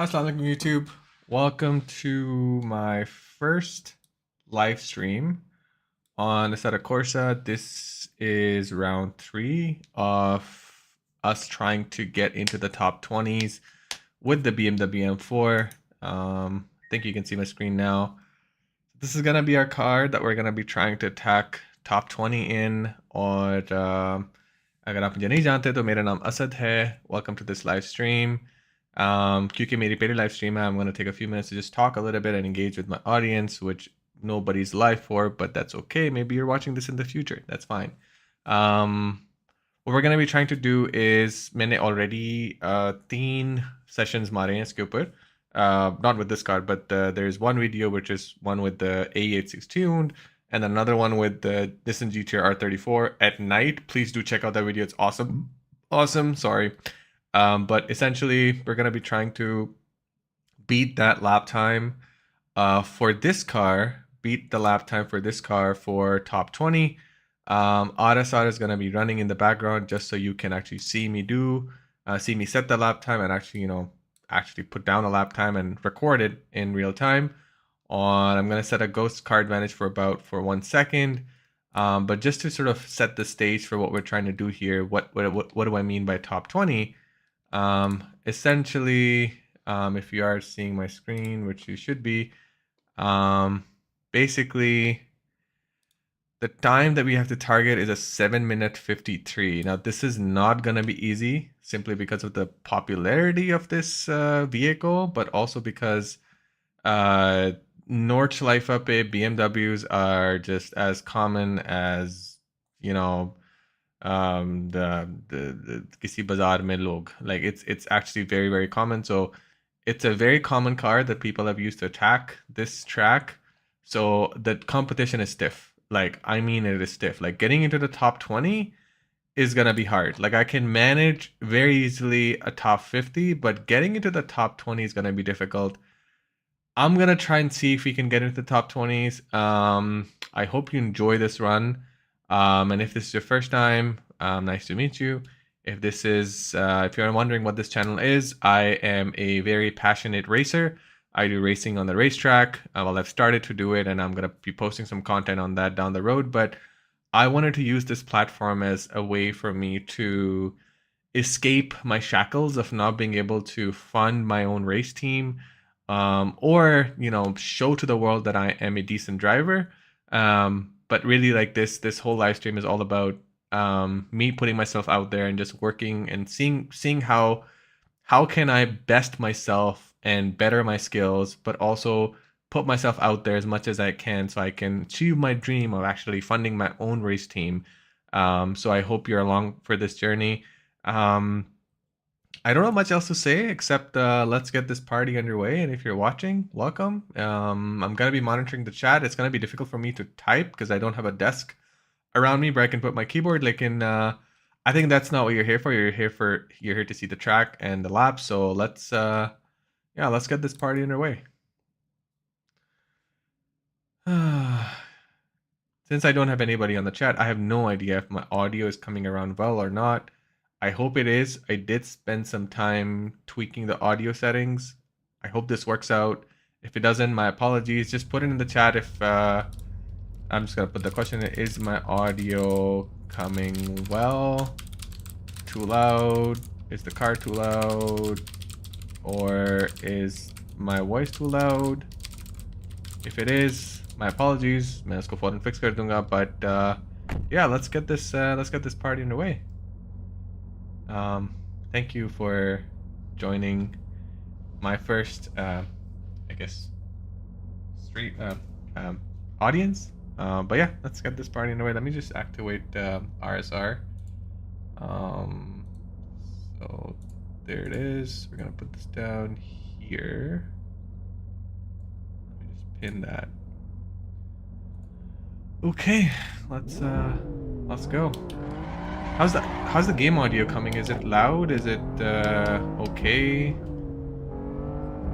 Assalamualaikum YouTube. Welcome to my first live stream on Assetto Corsa. This is round 3 of us trying to get into the top 20s with the BMW M4. I think you can see my screen now. This is gonna be our car that we're gonna be trying to attack top 20 in. और अगर आप मुझे नहीं जानते तो मेरा नाम असद है. Welcome to this live stream. क्योंकि मेरी पहली live stream है, I'm going to take a few minutes to just talk a little bit and engage with my audience, which nobody's live for, but that's okay. Maybe you're watching this in the future. That's fine. What we're going to be trying to do is मैंने already 3 sessions मारे हैं इसके ऊपर. Not with this car, but there's one video which is one with the A86 tuned, and another one with the Nissan GTR R34 at night. Please do check out that video. It's awesome. Sorry. But essentially, we're going to be trying to beat that lap time for this car, beat the lap time for this car for top 20. RSR is going to be running in the background just so you can actually see me see me set the lap time and actually put down the lap time and record it in real time. I'm going to set a ghost car advantage for 1 second. But just to sort of set the stage for what we're trying to do here, what do I mean by top 20? Essentially, if you are seeing my screen, which you should be, basically the time that we have to target is a 7-minute 53. Now, this is not going to be easy simply because of the popularity of this vehicle, but also because Nordshleife पे BMWs are just as common as, the किसी बाजार में लोग. Like it's actually very, very common. So it's a very common car that people have used to attack this track. So the competition is stiff. Like, I mean, it is stiff. Like, getting into the top 20 is gonna be hard. Like, I can manage very easily a top 50, but getting into the top 20 is gonna be difficult. I'm gonna try and see if we can get into the top 20s. I hope you enjoy this run. And if this is your first time, nice to meet you. If you're wondering what this channel is, I am a very passionate racer. I do racing on the racetrack. Well, I've started to do it, and I'm gonna be posting some content on that down the road. But I wanted to use this platform as a way for me to escape my shackles of not being able to fund my own race team, or show to the world that I am a decent driver. But really, like this whole live stream is all about me putting myself out there and just working and seeing how can I best myself and better my skills, but also put myself out there as much as I can so I can achieve my dream of actually funding my own race team. So I hope you're along for this journey. I don't know much else to say except let's get this party underway. And if you're watching, welcome. I'm going to be monitoring the chat. It's going to be difficult for me to type because I don't have a desk around me where I can put my keyboard. I think that's not what you're here for. You're here to see the track and the lap. So let's get this party underway. Since I don't have anybody on the chat, I have no idea if my audio is coming around well or not. I hope it is. I did spend some time tweaking the audio settings. I hope this works out. If it doesn't, my apologies. Just put it in the chat if I'm just gonna put the question: is my audio coming well? Too loud? Is the car too loud? Or is my voice too loud? If it is, my apologies. मैं इसको फौरन fix कर दूंगा. But yeah, let's get this party underway. Thank you for joining my first, I guess, street audience. But yeah, let's get this party underway. Let me just activate RSR. So there it is. We're gonna put this down here. Let me just pin that. Okay, let's go. How's the game audio coming? Is it loud? Is it okay?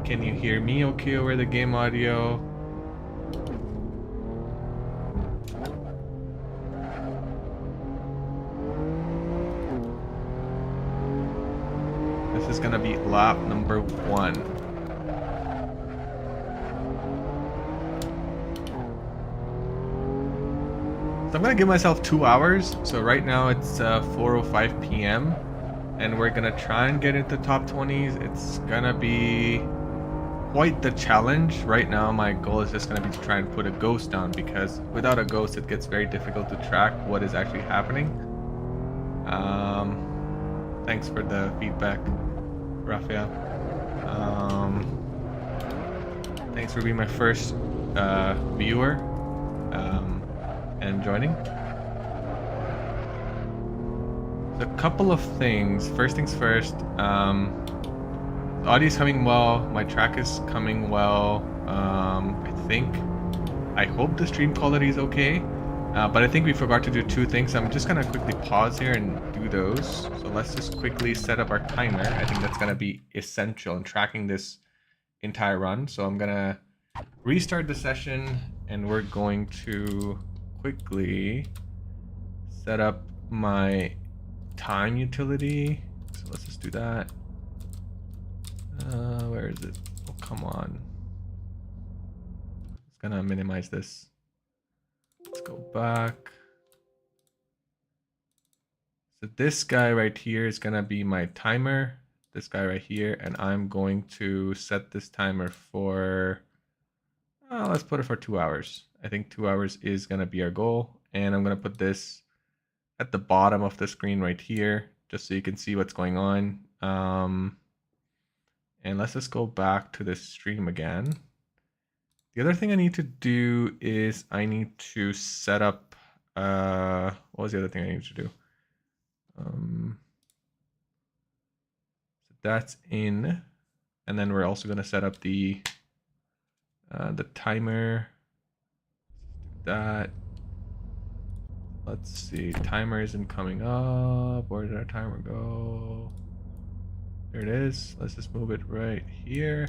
Can you hear me okay over the game audio? This is gonna be lap number 1. I'm gonna give myself 2 hours. So right now it's 4:05 p.m. and we're gonna try and get into top 20s. It's gonna be quite the challenge. Right now my goal is just gonna be to try and put a ghost down, because without a ghost it gets very difficult to track what is actually happening. Thanks for the feedback, Raphael. Thanks for being my first viewer and joining. A couple of things. First things first, the audio is coming well, my track is coming well. I hope the stream quality is okay, but I think we forgot to do two things. I'm just gonna quickly pause here and do those. So let's just quickly set up our timer. I think that's gonna be essential in tracking this entire run. So I'm gonna restart the session and we're going to quickly set up my time utility. So let's just do that. Where is it? Oh, come on. It's gonna minimize this. Let's go back. So this guy right here is gonna be my timer. This guy right here, and I'm going to set this timer for, let's put it for 2 hours. I think 2 hours is gonna be our goal, and I'm gonna put this at the bottom of the screen right here, just so you can see what's going on. And let's just go back to this stream again. The other thing I need to do is I need to set up, what was the other thing I need to do? So that's in, and then we're also going to set up the timer. That, let's see, timer isn't coming up. Where did our timer go? There it is. Let's just move it right here.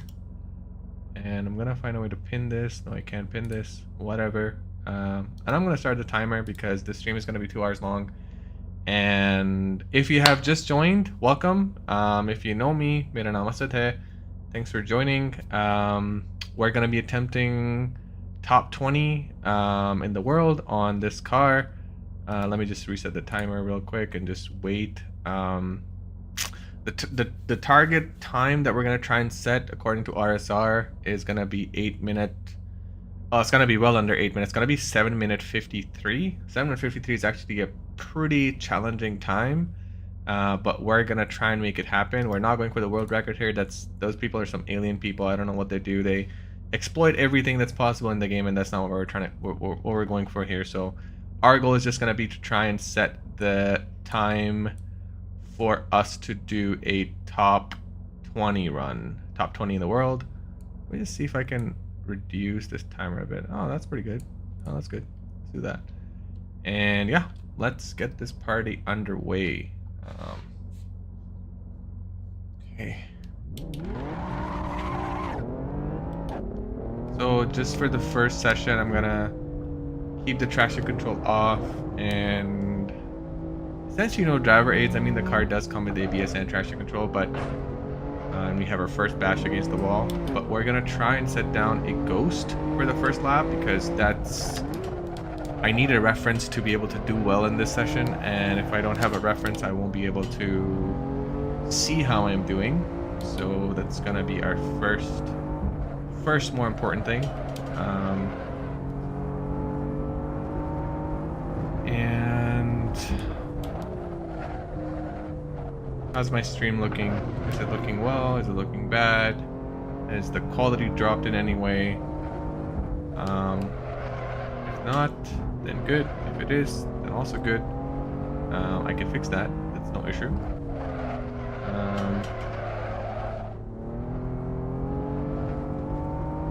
And I'm gonna find a way to pin this. No, I can't pin this. Whatever. And I'm gonna start the timer because this stream is gonna be 2 hours long. And if you have just joined, welcome. If you know me, mera naam Assetto. Thanks for joining. We're gonna be attempting top 20 in the world on this car. Let me just reset the timer real quick and just wait. The target time that we're going to try and set according to RSR is going to be 8 minute. Oh, it's going to be well under 8 minutes. It's going to be 7 minute 53. 7 minute 53 is actually a pretty challenging time, but we're going to try and make it happen. We're not going for the world record here. Those people are some alien people. I don't know what they do. They exploit everything that's possible in the game, and that's not what we're trying to what we're going for here. So our goal is just going to be to try and set the time for us to do a top 20 run, top 20 in the world. Let me just see if I can reduce this timer a bit. Oh, that's pretty good. Oh, that's good. Let's do that. And yeah, let's get this party underway. Okay. So just for the first session, I'm gonna keep the traction control off, and since you know driver aids, I mean the car does come with ABS and traction control, but we have our first bash against the wall. But we're gonna try and set down a ghost for the first lap, because I need a reference to be able to do well in this session, and if I don't have a reference, I won't be able to see how I'm doing. So that's gonna be our first more important thing. And how's my stream looking? Is it looking well? Is it looking bad? Is the quality dropped in any way? If not, then good. If it is, then also good. I can fix that. That's no issue.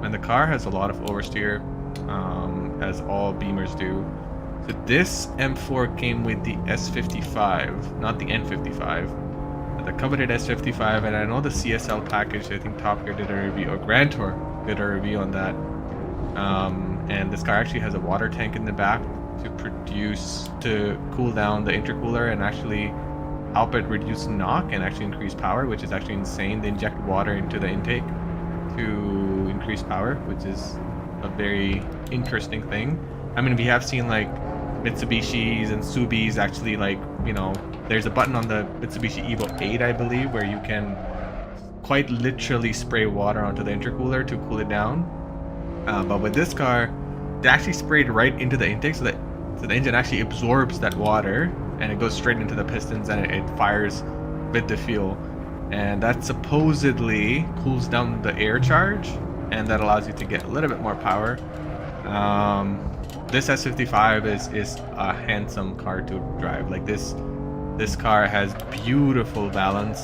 And the car has a lot of oversteer, as all Beamers do. So this M4 came with the S55, not the N55, the coveted S55, and I know the CSL package. I think Top Gear did a review, or Grand Tour did a review on that. And this car actually has a water tank in the back to cool down the intercooler and actually help it reduce knock and actually increase power, which is actually insane. They inject water into the intake to increase power, which is a very interesting thing. I mean, we have seen like Mitsubishis and Subis actually, like, you know, there's a button on the Mitsubishi Evo 8, I believe, where you can quite literally spray water onto the intercooler to cool it down. But with this car, they actually sprayed right into the intake, so the engine actually absorbs that water and it goes straight into the pistons and it fires with the fuel. And that supposedly cools down the air charge, and that allows you to get a little bit more power. This S55 is a handsome car to drive. Like this car has beautiful balance.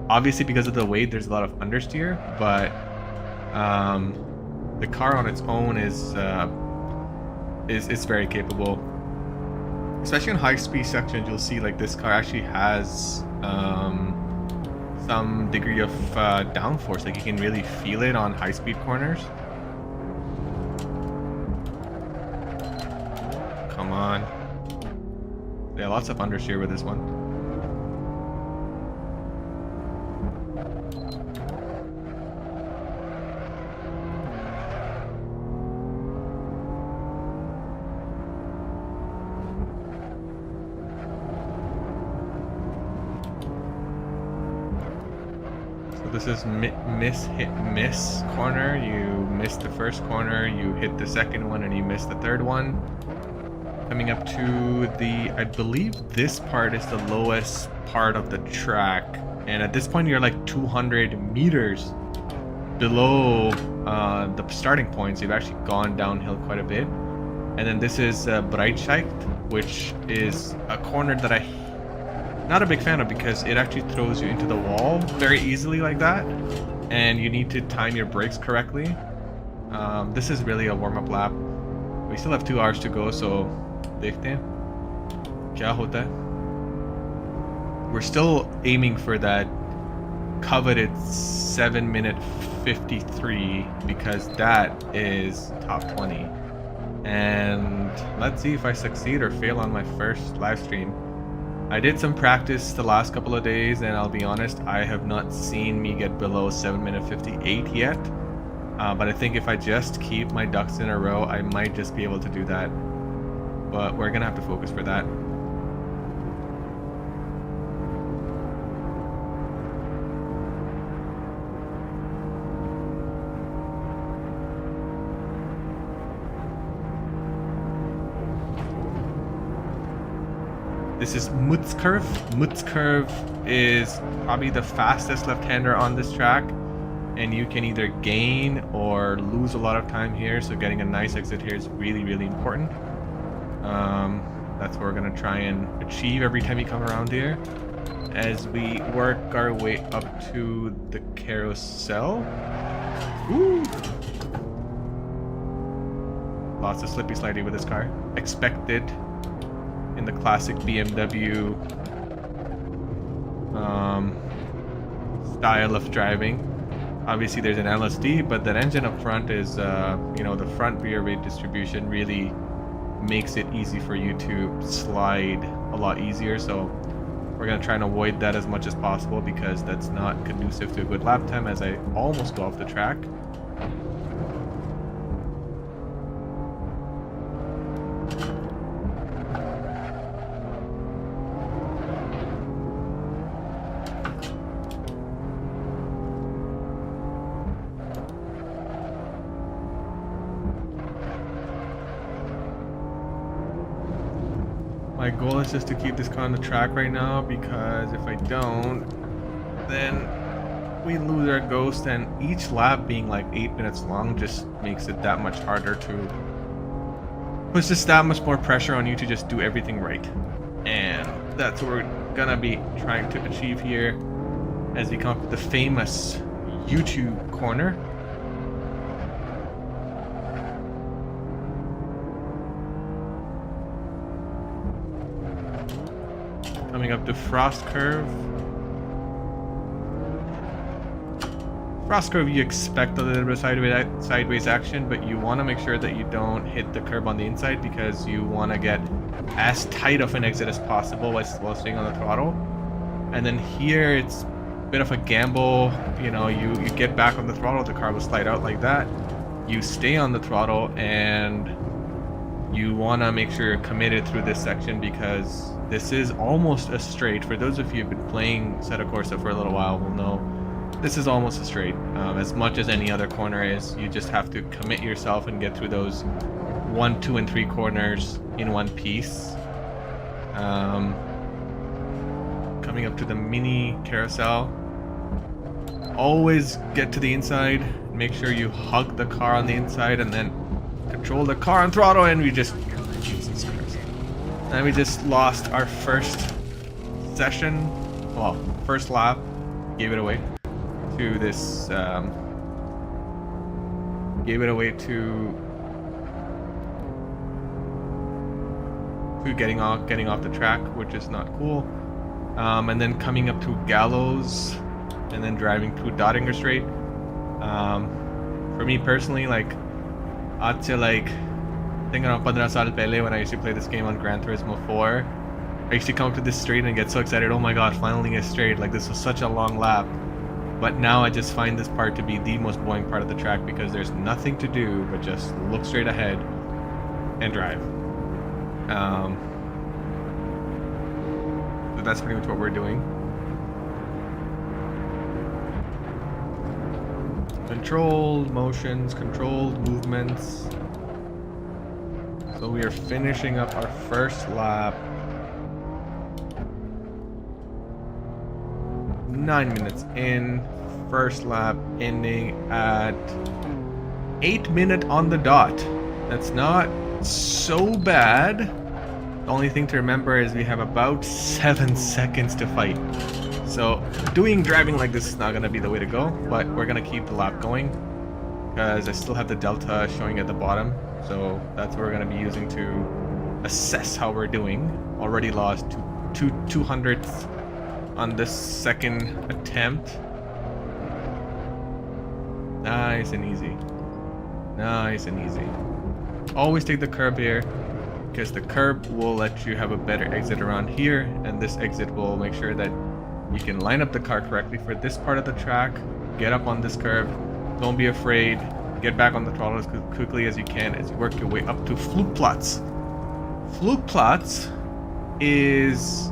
Obviously because of the weight, there's a lot of understeer, but the car on its own is very capable. Especially in high-speed sections, you'll see like this car actually has some degree of downforce. Like you can really feel it on high-speed corners. Come on. Yeah, lots of understeer with this one. This is miss, hit, miss corner. You missed the first corner, you hit the second one, and you missed the third one. Coming up to the, I believe this part is the lowest part of the track. And at this point, you're like 200 meters below the starting point. So you've actually gone downhill quite a bit. And then this is Breitscheid, which is a corner that I'm not a big fan of because it actually throws you into the wall very easily like that, and you need to time your brakes correctly. This is really a warm-up lap. We still have 2 hours to go, so देखते हैं क्या होता है. We're still aiming for that coveted 7-minute 53 because that is top 20. And let's see if I succeed or fail on my first live stream. I did some practice the last couple of days, and I'll be honest, I have not seen me get below 7-minute 58 yet. But I think if I just keep my ducks in a row, I might just be able to do that. But we're gonna have to focus for that. This is Mutzkurve. Mutzkurve is probably the fastest left-hander on this track, and you can either gain or lose a lot of time here, so getting a nice exit here is really, really important. That's what we're going to try and achieve every time you come around here as we work our way up to the carousel. Woo! Lots of slippy slidey with this car. Expected in the classic BMW style of driving. Obviously there's an LSD, but that engine up front is, you know, the front rear weight distribution really makes it easy for you to slide a lot easier. So we're going to try and avoid that as much as possible because that's not conducive to a good lap time as I almost go off the track. My goal is just to keep this car on the track right now, because if I don't, then we lose our ghost, and each lap being like 8 minutes long just makes it that much harder to puts just that much more pressure on you to just do everything right. And that's what we're gonna be trying to achieve here as we come up with the famous YouTube corner. Coming up to Frost Curve. Frost Curve, you expect a little bit of sideways action, but you want to make sure that you don't hit the curb on the inside because you want to get as tight of an exit as possible while staying on the throttle. And then here it's a bit of a gamble. You know, you get back on the throttle, the car will slide out like that. You stay on the throttle and you want to make sure you're committed through this section because this is almost a straight. For those of you who've been playing Assetto Corsa for a little while will know this is almost a straight. As much as any other corner is, you just have to commit yourself and get through those 1, 2, and 3 corners in one piece. Coming up to the mini carousel, always get to the inside, make sure you hug the car on the inside and then control the car on throttle, and we just, Jesus Christ. And we just lost our first session, well, first lap, gave it away to this, getting off the track, which is not cool. And then coming up to Gallows and then driving through Dottinger Strait. For me personally, like, I'd say like, thinking of 15 saal pehle when I used to play this game on Gran Turismo 4, I used to come to this straight and get so excited, oh my god, finally a straight, like this was such a long lap. But now I just find this part to be the most boring part of the track because there's nothing to do but just look straight ahead and drive. So that's pretty much what we're doing. Controlled motions, controlled movements. So we are finishing up our first lap. 9 minutes in, first lap ending at 8 minutes on the dot. That's not so bad. The only thing to remember is we have about 7 seconds to fight. So driving like this is not gonna be the way to go, but we're gonna keep the lap going because I still have the delta showing at the bottom. So that's what we're gonna be using to assess how we're doing. Already lost 200ths on this second attempt. Nice and easy. Nice and easy. Always take the curb here because the curb will let you have a better exit around here, and this exit will make sure that you can line up the car correctly for this part of the track. Get up on this curve. Don't be afraid. Get back on the throttle as quickly as you can as you work your way up to Flugplatz. Flugplatz is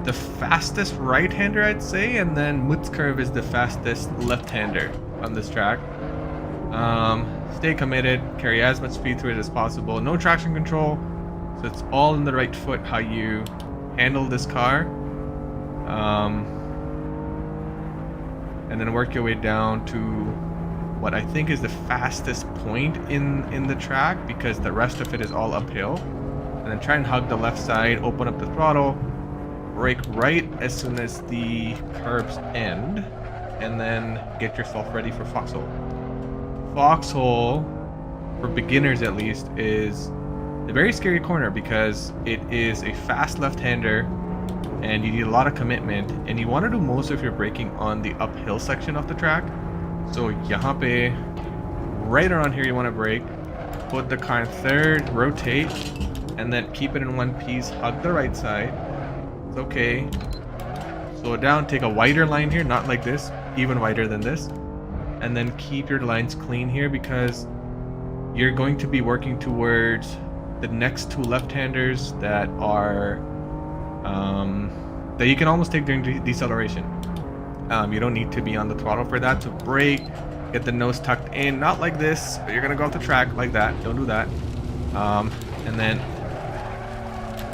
the fastest right-hander, I'd say, and then Mutzkurve is the fastest left-hander on this track. Stay committed, carry as much speed through it as possible. No traction control, so it's all in the right foot how you handle this car. And then work your way down to what I think is the fastest point in the track, because the rest of it is all uphill. And then try and hug the left side, open up the throttle, brake right as soon as the curbs end, and then get yourself ready for Foxhole. Foxhole, for beginners at least, is a very scary corner because it is a fast left-hander and you need a lot of commitment, and you want to do most of your braking on the uphill section of the track. So yahan pe, right around here you want to brake, put the car in third, rotate, and then keep it in one piece, hug the right side. It's okay. Slow it down, take a wider line here, not like this, even wider than this. And then keep your lines clean here because you're going to be working towards the next 2 left-handers that are that you can almost take during deceleration. You don't need to be on the throttle for that. So brake, get the nose tucked in, not like this, but you're gonna go off the track like that. Don't do that. And then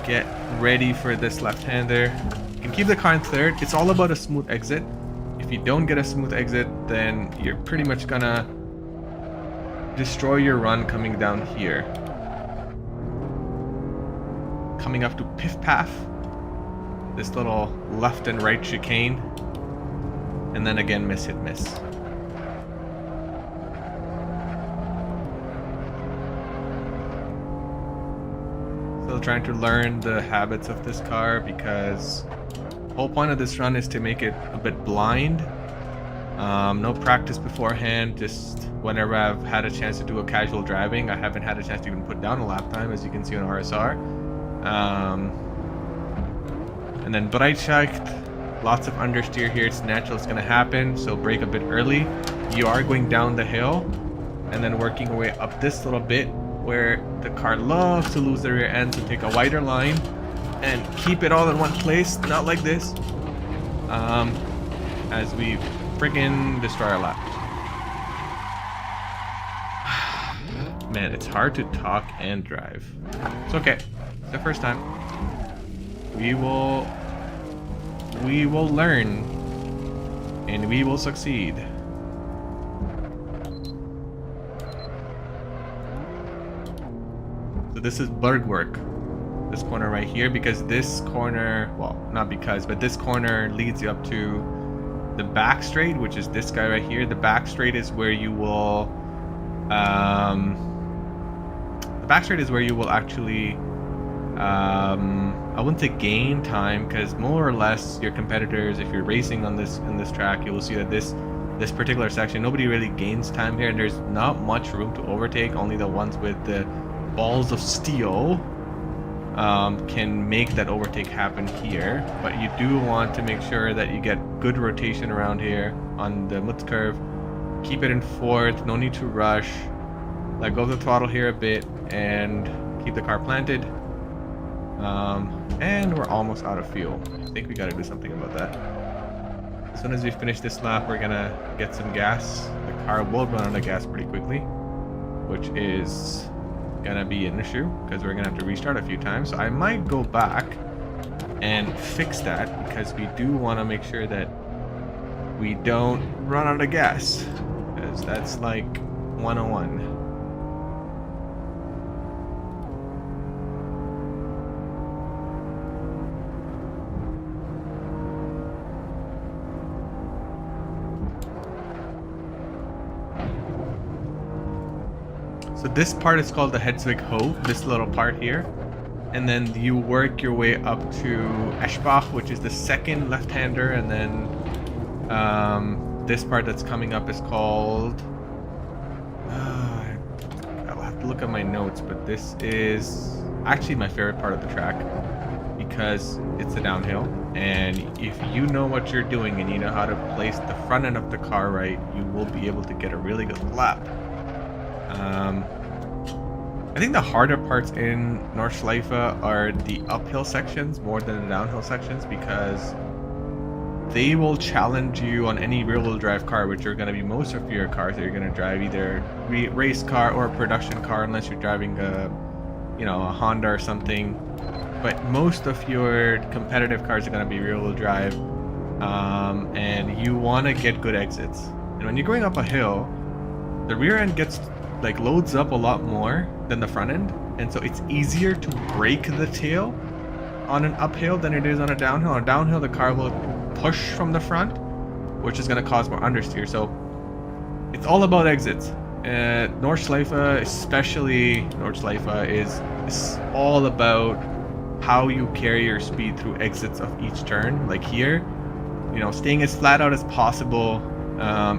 get ready for this left-hander. You can keep the car in third. It's all about a smooth exit. If you don't get a smooth exit, then you're pretty much gonna destroy your run coming down here. Coming up to Piff Paff, this little left and right chicane, and then again miss hit miss. Still trying to learn the habits of this car because the whole point of this run is to make it a bit blind. No practice beforehand, just whenever I've had a chance to do a casual driving. I haven't had a chance to even put down a lap time, as you can see on RSR. And then Breitschacht, lots of understeer here. It's natural, it's going to happen, so brake a bit early. You are going down the hill and then working your way up this little bit. where the car loves to lose the rear end, to take a wider line and keep it all in one place, not like this, as we friggin' destroy our lap. Man, it's hard to talk and drive. It's okay. It's the first time. We will learn, and we will succeed. So this is Bergwerk. This corner right here, because this corner, well, not because, but this corner leads you up to the back straight, which is this guy right here. The back straight is where you will, actually, I wouldn't say gain time, because more or less your competitors, if you're racing on this in this track, you will see that this particular section, nobody really gains time here, and there's not much room to overtake. Only the ones with the balls of steel can make that overtake happen here. But you do want to make sure that you get good rotation around here on the Mutz curve. Keep it in fourth, no need to rush. Let go of the throttle here a bit and keep the car planted. And we're almost out of fuel. I think we gotta do something about that. As soon as we finish this lap, we're gonna get some gas. The car will run out of gas pretty quickly, which is gonna be an issue because we're gonna have to restart a few times. So I might go back and fix that, because we do want to make sure that we don't run out of gas, because that's like 101. So this part is called the Hetzweg Ho, this little part here. And then you work your way up to Eschbach, which is the second left-hander, and then this part that's coming up is called... I'll have to look at my notes, but this is actually my favorite part of the track, because it's a downhill, and if you know what you're doing and you know how to place the front end of the car right, you will be able to get a really good lap. I think the harder parts in Nordshleife are the uphill sections more than the downhill sections, because they will challenge you on any rear-wheel drive car, which are going to be most of your cars that you're going to drive, either a race car or a production car, unless you're driving a Honda or something. But most of your competitive cars are going to be rear-wheel drive, and you want to get good exits. And when you're going up a hill, the rear end loads up a lot more than the front end, and so it's easier to break the tail on an uphill than it is on a downhill. On a downhill, the car will push from the front, which is going to cause more understeer. So it's all about exits. Nordschleife, especially Nordschleife, is all about how you carry your speed through exits of each turn. Like here, staying as flat out as possible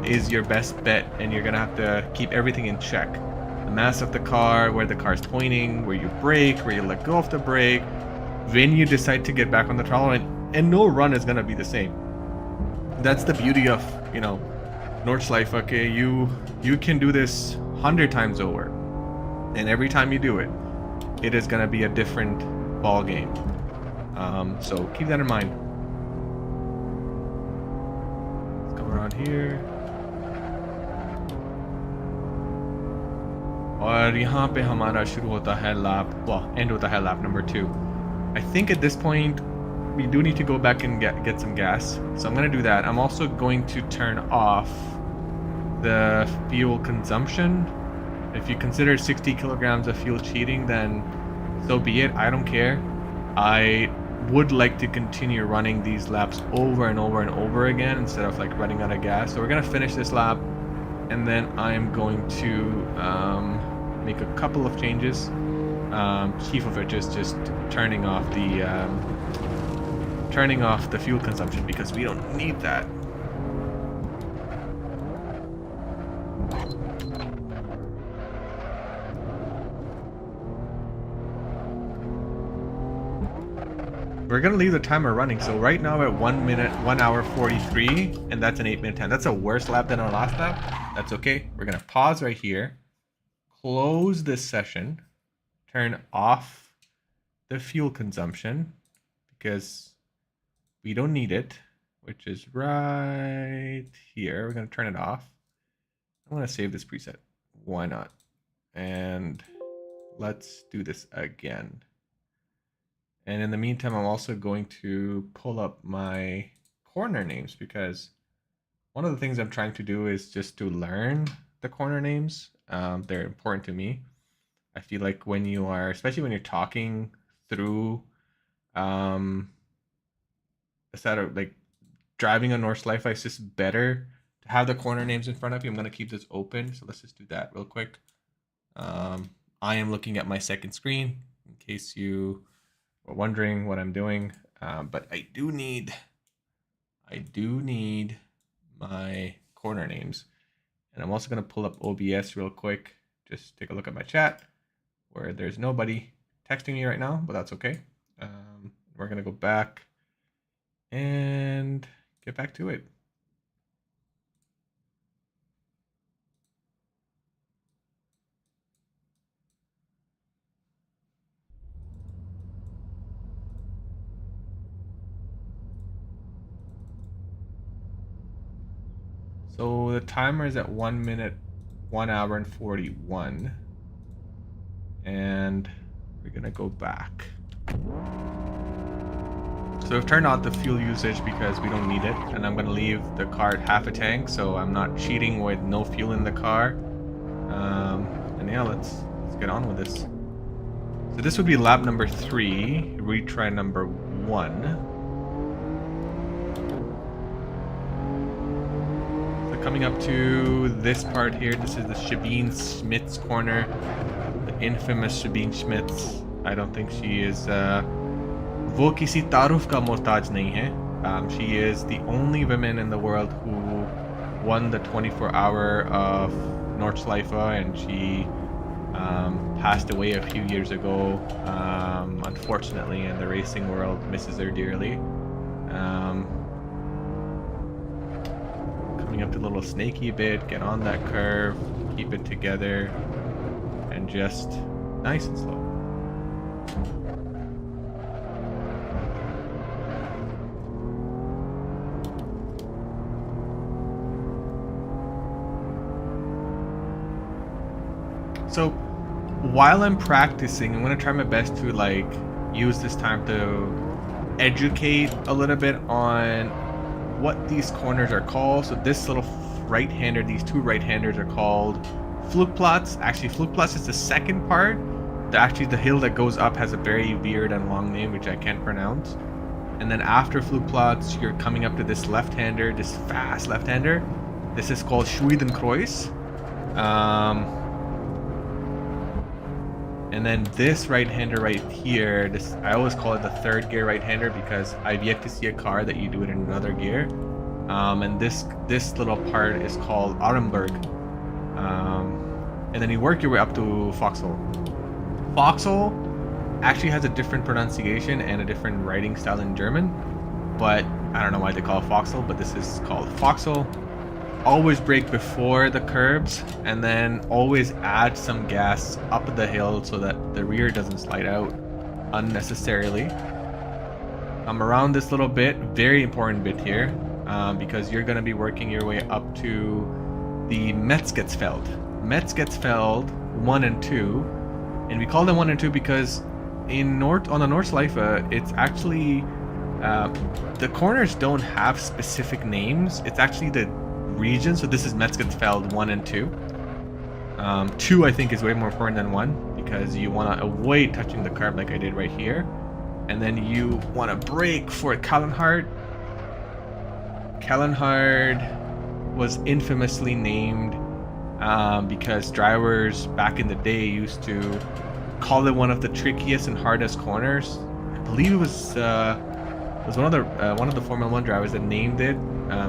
is your best bet, and you're gonna have to keep everything in check. The mass of the car, where the car's pointing, where you brake, where you let go of the brake, when you decide to get back on the throttle, and no run is gonna be the same. That's the beauty of Nordschleife. Okay, you can do this 100 times over, and every time you do it, it is gonna be a different ball game. So keep that in mind. Around here, और यहाँ पे हमारा शुरू होता है lap, end होता है lap number 2. I think at this point we do need to go back and get some gas, so I'm gonna do that. I'm also going to turn off the fuel consumption. If you consider 60 kilograms of fuel cheating, then so be it. I don't care. I would like to continue running these laps over and over and over again instead of running out of gas. So we're gonna finish this lap, and then I'm going to make a couple of changes. Chief of it is just turning off the fuel consumption, because we don't need that. We're gonna leave the timer running, so right now at 1 hour 43, and that's an 8-minute time. That's a worse lap than our last lap. That's okay. We're gonna pause right here, close this session, turn off the fuel consumption because we don't need it, which is right here. We're going to turn it off. I'm going to save this preset. Why not? And let's do this again. And in the meantime, I'm also going to pull up my corner names because one of the things I'm trying to do is just to learn the corner names. They're important to me. I feel like when you are, especially when you're talking through instead of like driving a Nordshleife, it's just better to have the corner names in front of you. I'm going to keep this open, so let's just do that real quick. I am looking at my second screen in case you were wondering what I'm doing, but I do need my corner names, and I'm also going to pull up OBS real quick. Just take a look at my chat where there's nobody texting me right now, but that's okay. We're going to go back and get back to it. So the timer is at 1 minute, 1 hour and 41. And we're gonna go back. So we've turned off the fuel usage because we don't need it. And I'm gonna leave the car at half a tank, so I'm not cheating with no fuel in the car. And yeah, let's get on with this. So this would be lap number 3, retry number 1. Coming up to this part here, this is the Sabine Schmitz corner, the infamous Sabine Schmitz. I don't think she is वो किसी तारुफ का मोहताज नहीं है. She is the only woman in the world who won the 24-hour of Nordshleife, and she passed away a few years ago. Unfortunately, and the racing world misses her dearly. Coming up to a little snaky bit, get on that curve, keep it together, and just nice and slow. So while I'm practicing, I'm going to try my best to like use this time to educate a little bit on what these corners are called. So this little right-hander, these two right-handers are called Flugplatz. Actually, Flugplatz is the second part. Actually, the hill that goes up has a very weird and long name, which I can't pronounce. And then after Flugplatz, you're coming up to this left-hander, this fast left-hander. This is called Schwedenkreuz. And then this right-hander right here, this I always call it the third gear right-hander because I've yet to see a car that you do it in another gear. And this little part is called Arenberg. And then you work your way up to Vauxhall. Vauxhall actually has a different pronunciation and a different writing style in German, but I don't know why they call it Vauxhall, but this is called Vauxhall. Always brake before the curbs, and then always add some gas up the hill so that the rear doesn't slide out unnecessarily. Around this little bit, very important bit here, because you're going to be working your way up to the Metzgetsfeld. Metzgetsfeld 1 and 2, and we call them 1 and 2 because on the Nordshleife, it's actually the corners don't have specific names. It's actually the region. So this is Metzgetsfeld 1 and 2. 2 I think is way more important than 1 because you want to avoid touching the curb like I did right here, and then you want to brake for Kallenhardt. Kallenhardt was infamously named because drivers back in the day used to call it one of the trickiest and hardest corners. I believe it was one of the Formula 1 drivers that named it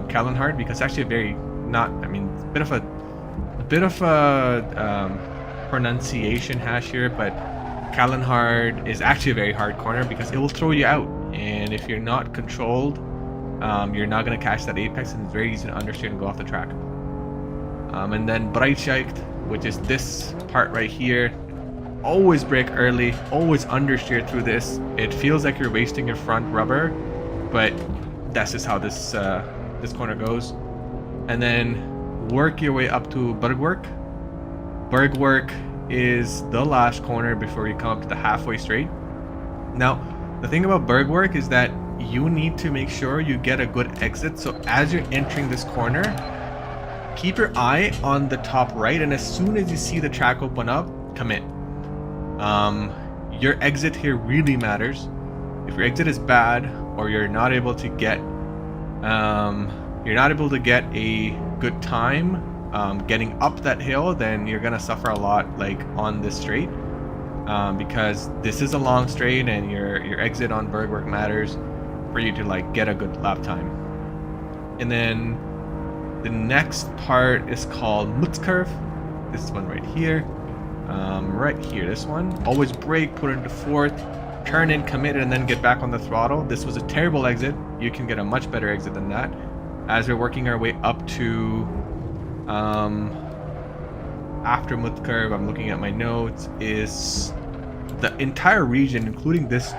Kallenhardt because it's actually a very a bit of a pronunciation hash here, but Kallenhardt is actually a very hard corner because it will throw you out, and if you're not controlled, you're not going to catch that apex, and it's very easy to understeer and go off the track. And then Breitscheid, which is this part right here. Always brake early, always understeer through this. It feels like you're wasting your front rubber, but that's just how this this corner goes. And then work your way up to Bergwerk. Bergwerk is the last corner before you come up to the halfway straight. Now, the thing about Bergwerk is that you need to make sure you get a good exit. So as you're entering this corner, keep your eye on the top right, and as soon as you see the track open up, come in. Your exit here really matters. If your exit is bad, or you're not able to get a good time getting up that hill, then you're gonna suffer a lot, like on this straight, because this is a long straight, and your exit on Bergwerk matters for you to like get a good lap time. And then the next part is called Mutzkurve. This one right here. Right here, this one. Always brake, put into fourth, turn in, commit, and then get back on the throttle. This was a terrible exit. You can get a much better exit than that. As we're working our way up to after Mutzkurve, I'm looking at my notes, is the entire region, including this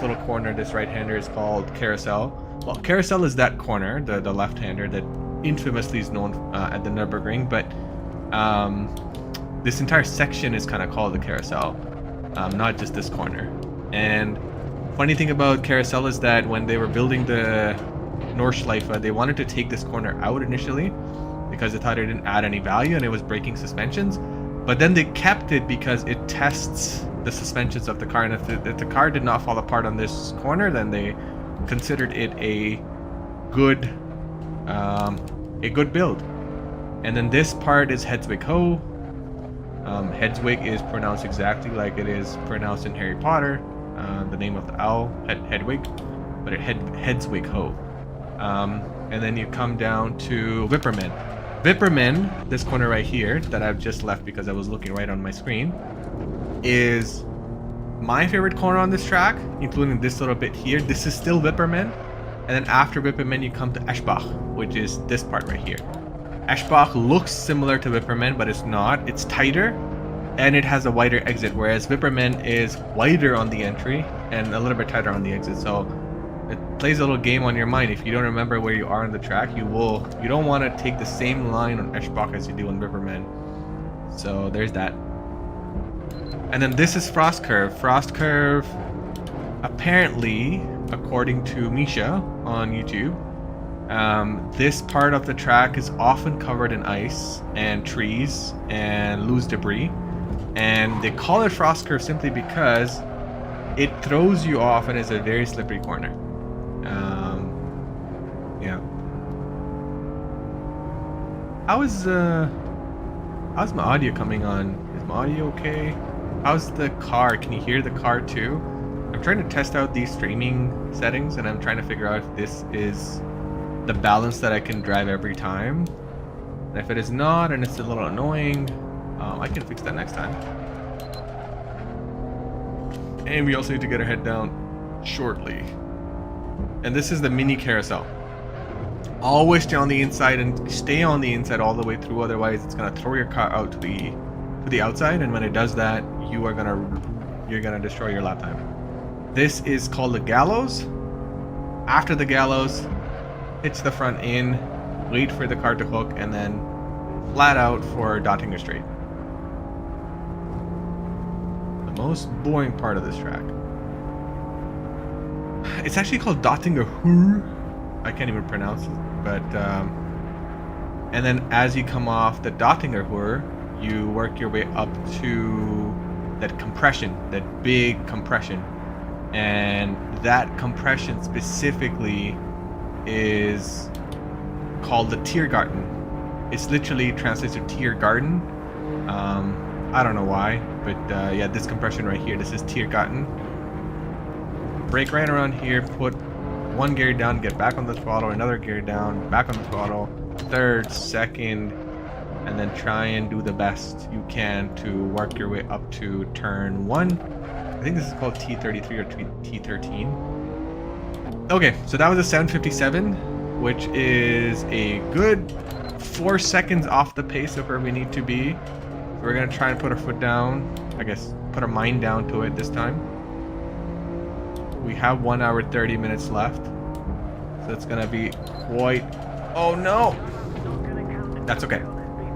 little corner, this right-hander, is called Carousel. Well, Carousel is that corner, the left-hander that infamously is known at the Nürburgring, but this entire section is kind of called the Carousel, not just this corner. And funny thing about Carousel is that when they were building the Nordshleife, they wanted to take this corner out initially because they thought it didn't add any value and it was breaking suspensions, but then they kept it because it tests the suspensions of the car, and if the car did not fall apart on this corner, then they considered it a good build. And then this part is Hedwig Ho. Hedwig is pronounced exactly like it is pronounced in Harry Potter, the name of the owl, Hedwig, but Hedwig Ho. And then you come down to Wipperman. Wipperman, this corner right here that I've just left because I was looking right on my screen, is my favorite corner on this track, including this little bit here. This is still Wipperman, and then after Wipperman you come to Eschbach, which is this part right here. Eschbach looks similar to Wipperman, but it's not. It's tighter, and it has a wider exit, whereas Wipperman is wider on the entry and a little bit tighter on the exit. So it plays a little game on your mind. If you don't remember where you are on the track, you don't want to take the same line on Eschbach as you do on Wipperman. So there's that. And then this is Frostkurve. Frostkurve, apparently, according to Misha on YouTube, this part of the track is often covered in ice and trees and loose debris, and they call it Frostkurve simply because it throws you off and is a very slippery corner. Yeah. How's my audio coming on? Is my audio okay? How's the car? Can you hear the car too? I'm trying to test out these streaming settings, and I'm trying to figure out if this is the balance that I can drive every time. And if it is not, and it's a little annoying, I can fix that next time. And we also need to get our head down shortly. And this is the mini carousel. Always stay on the inside, and stay on the inside all the way through, otherwise it's gonna throw your car out to the outside, and when it does that, you're gonna destroy your lap time. This is called the gallows. After the gallows, hitch the front in, wait for the car to hook, and then flat out for Dottinger Straight. The most boring part of this track. It's actually called Dottinger Hur. I can't even pronounce it, but and then as you come off the Dottinger Hur, you work your way up to that compression, that big compression, and that compression specifically is called the Tiergarten. It's literally translates to Tiergarten. I don't know why, but yeah, this compression right here, this is Tiergarten. Brake right around here, put one gear down, get back on the throttle, another gear down, back on the throttle, third, second, and then try and do the best you can to work your way up to turn 1. I think this is called T33 or T13. Okay, so that was a 757, which is a good 4 seconds off the pace of where we need to be. So we're gonna try and put our foot down. I guess put our mind down to it this time. We have 1 hour 30 minutes left. So it's gonna be quite... Oh no! That's okay.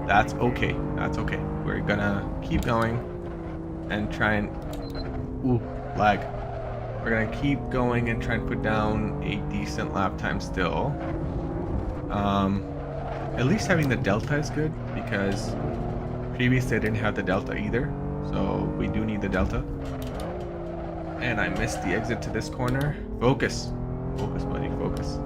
That's okay. That's okay. We're gonna keep going and try and... Ooh, lag. We're gonna keep going and try and put down a decent lap time still. At least having the delta is good, because previously I didn't have the delta either. So we do need the delta. And I missed the exit to this corner. Focus. Focus, buddy. Focus.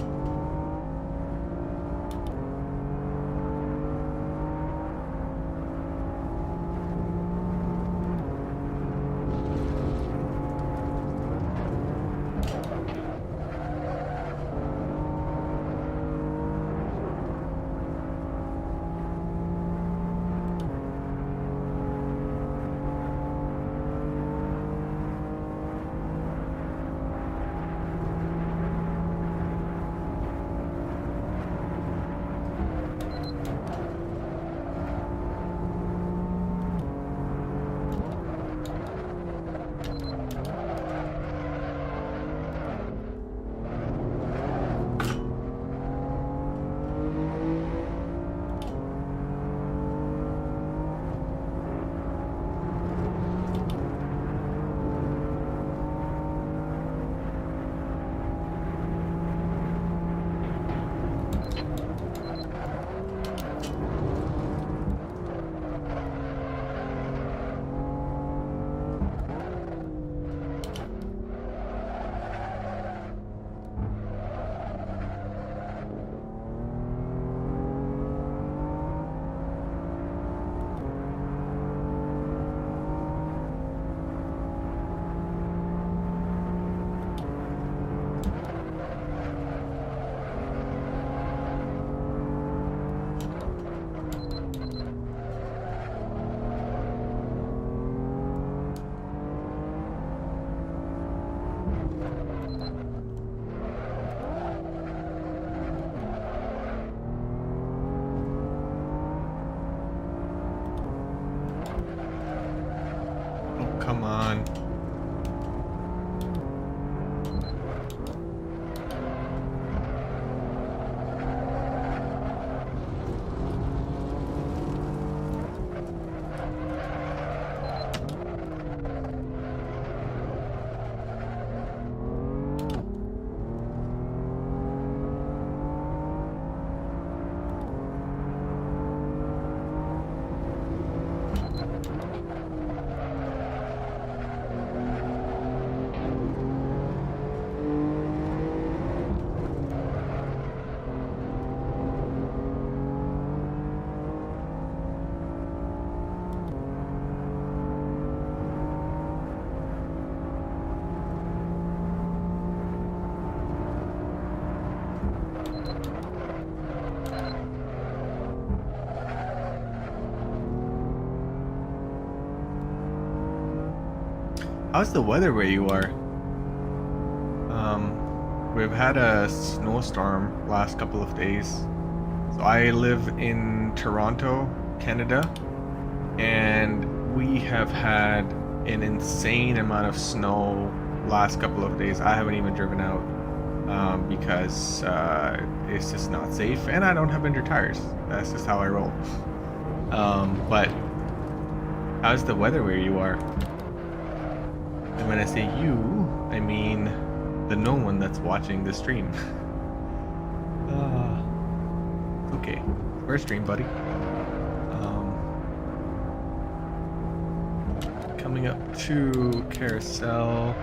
Come on. How's the weather where you are? We've had a snowstorm last couple of days. So I live in Toronto, Canada, and we have had an insane amount of snow last couple of days. I haven't even driven out because it's just not safe, and I don't have winter tires. That's just how I roll. But how's the weather where you are? And when I say you, I mean the no one that's watching the stream. Okay, first stream, buddy. Coming up to Carousel.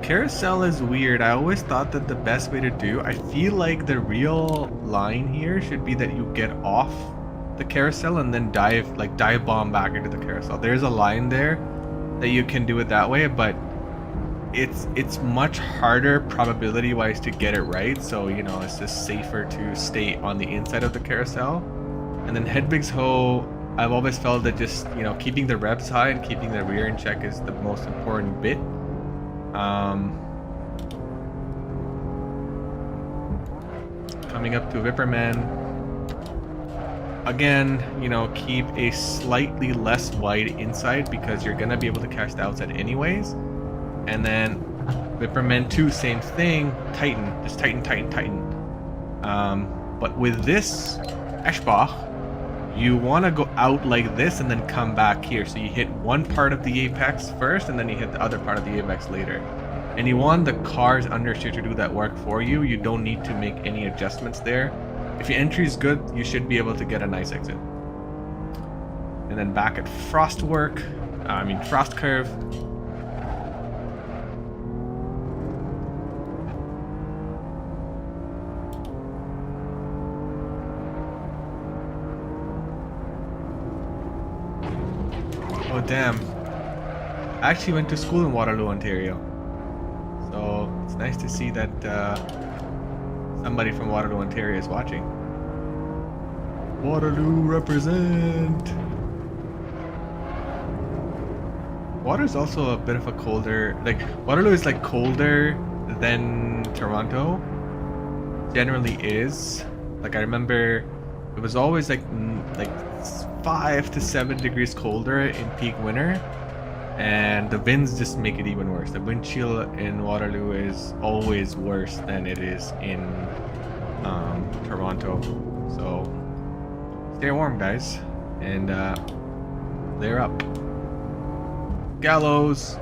Carousel is weird. I always thought that the best way to do, I feel like the real line here should be that you get off the carousel and then dive bomb back into the carousel. There's a line there that you can do it that way, but it's much harder probability wise to get it right. So, you know, it's just safer to stay on the inside of the carousel And then Hedvigsho, I've always felt that just, you know, keeping the revs high and keeping the rear in check is the most important bit. Coming up to Vipperman. Again, you know, keep a slightly less wide inside because you're going to be able to catch the outside anyways. And then Vipperman 2, same thing, tighten, just tighten. But with this Eschbach, you want to go out like this and then come back here. So you hit one part of the apex first and then you hit the other part of the apex later. And you want the cars understeer to do that work for you. You don't need to make any adjustments there. If your entry is good, you should be able to get a nice exit. And then back at Frost Curve. Oh damn. I actually went to school in Waterloo, Ontario. So it's nice to see that somebody from Waterloo, Ontario is watching. Waterloo represent! Waterloo's also a bit of a colder, like Waterloo is like colder than Toronto. Generally is. Like I remember it was always like 5 to 7 degrees colder in peak winter. And the winds just make it even worse. The wind chill in Waterloo is always worse than it is in Toronto. So stay warm, guys, and layer up. Gallows.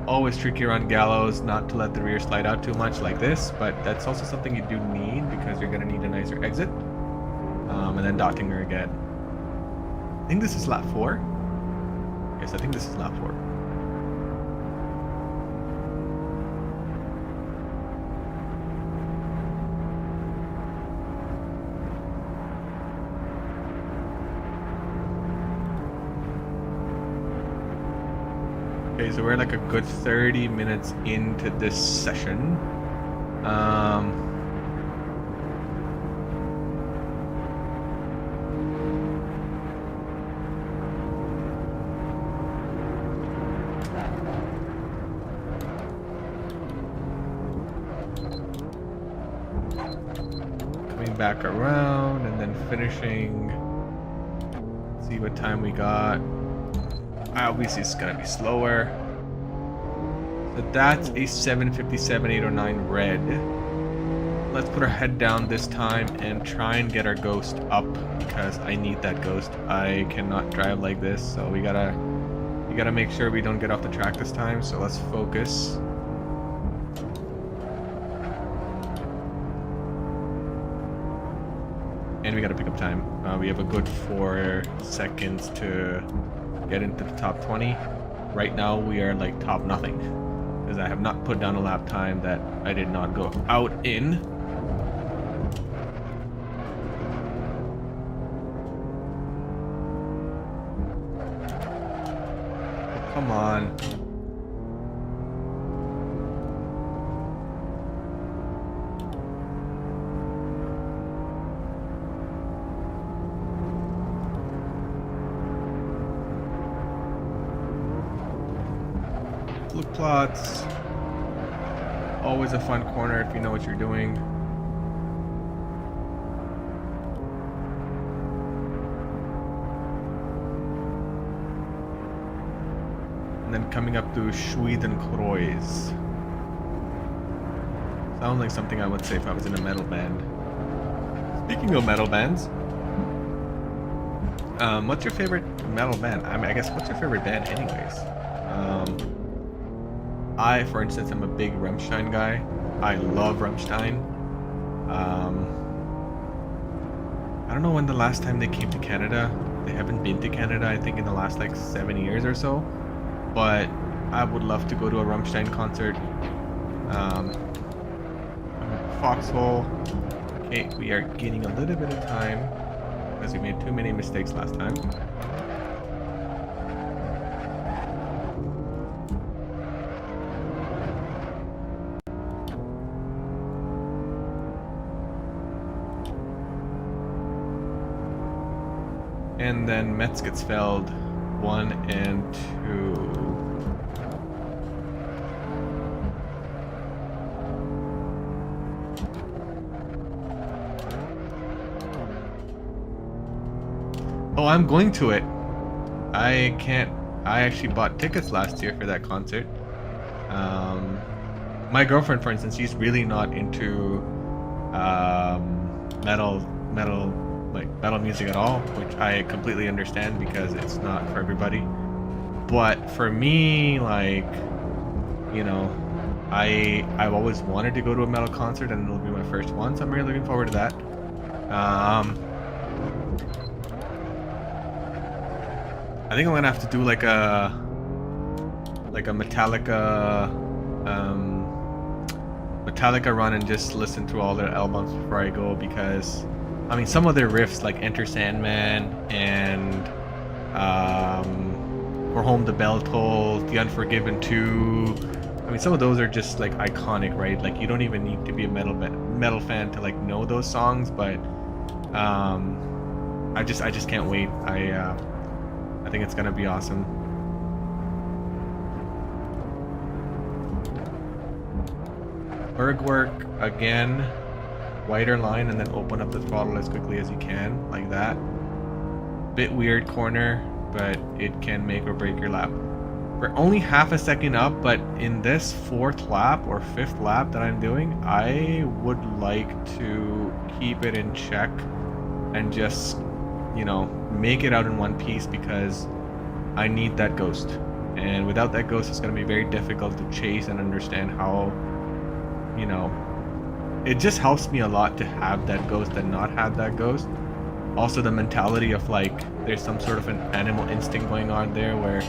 Always tricky around gallows not to let the rear slide out too much like this, but that's also something you do need because you're gonna need a nicer exit. And then Dottinger again. I think this is lap 4. Yes, I think this is lap 4. Okay, so we're like a good 30 minutes into this session. Back around and then finishing. Let's see what time we got. Obviously it's gonna be slower. So that's a 757 809 red. Let's put our head down this time and try and get our ghost up because I need that ghost. I cannot drive like this, so we gotta make sure we don't get off the track this time. So let's focus. And we gotta pick up time. We have a good 4 seconds to get into the top 20. Right now we are like top nothing because I have not put down a lap time that I did not go out in. Oh, come on. Look plots. Always a fun corner if you know what you're doing. And then coming up to Schwedenkreuz. Sounds like something I would say if I was in a metal band. Speaking of metal bands, what's your favorite metal band? I mean, I guess what's your favorite band anyways? I, for instance, am a big Rammstein guy. I love Rammstein. I don't know when the last time they came to Canada. They haven't been to Canada, I think, in the last like 7 years or so. But I would love to go to a Rammstein concert. Foxhole. Okay, we are gaining a little bit of time because we made too many mistakes last time. And then Metzgetsfeld 1 and 2. Oh, I'm going to it. I can't. I actually bought tickets last year for that concert. My girlfriend, for instance, she's really not into metal music at all, which I completely understand because it's not for everybody. But for me, like, you know, I've always wanted to go to a metal concert, and it'll be my first one, so I'm really looking forward to that. I think I'm gonna have to do like a Metallica run and just listen through all their albums before I go, because I mean some of their riffs like Enter Sandman and For Whom the Bell Tolls, The Unforgiven 2. I mean some of those are just like iconic, right? Like you don't even need to be a metal fan to like know those songs, but I just can't wait. I think it's gonna be awesome. Bergwerk again, wider line and then open up the throttle as quickly as you can, like that. Bit weird corner, but it can make or break your lap. We're only half a second up, but in this 4th lap or 5th lap that I'm doing, I would like to keep it in check and just, you know, make it out in one piece, because I need that ghost. And without that ghost, it's going to be very difficult to chase and understand how, you know, it just helps me a lot to have that ghost and not have that ghost. Also the mentality of like there's some sort of an animal instinct going on there, where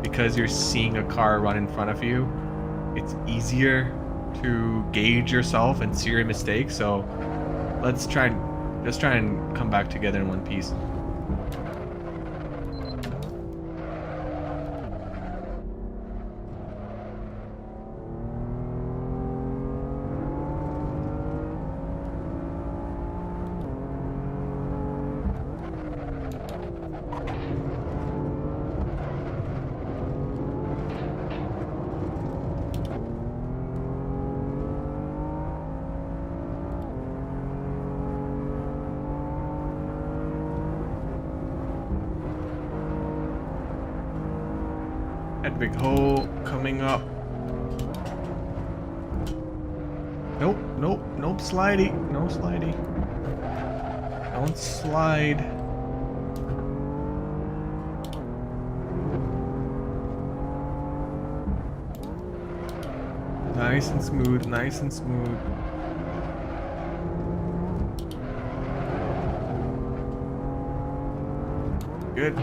because you're seeing a car run in front of you, it's easier to gauge yourself and see your mistakes. So let's try and come back together in one piece. Big hole coming up. Nope, slidey. No slidey. Don't slide. Nice and smooth, nice and smooth. Good.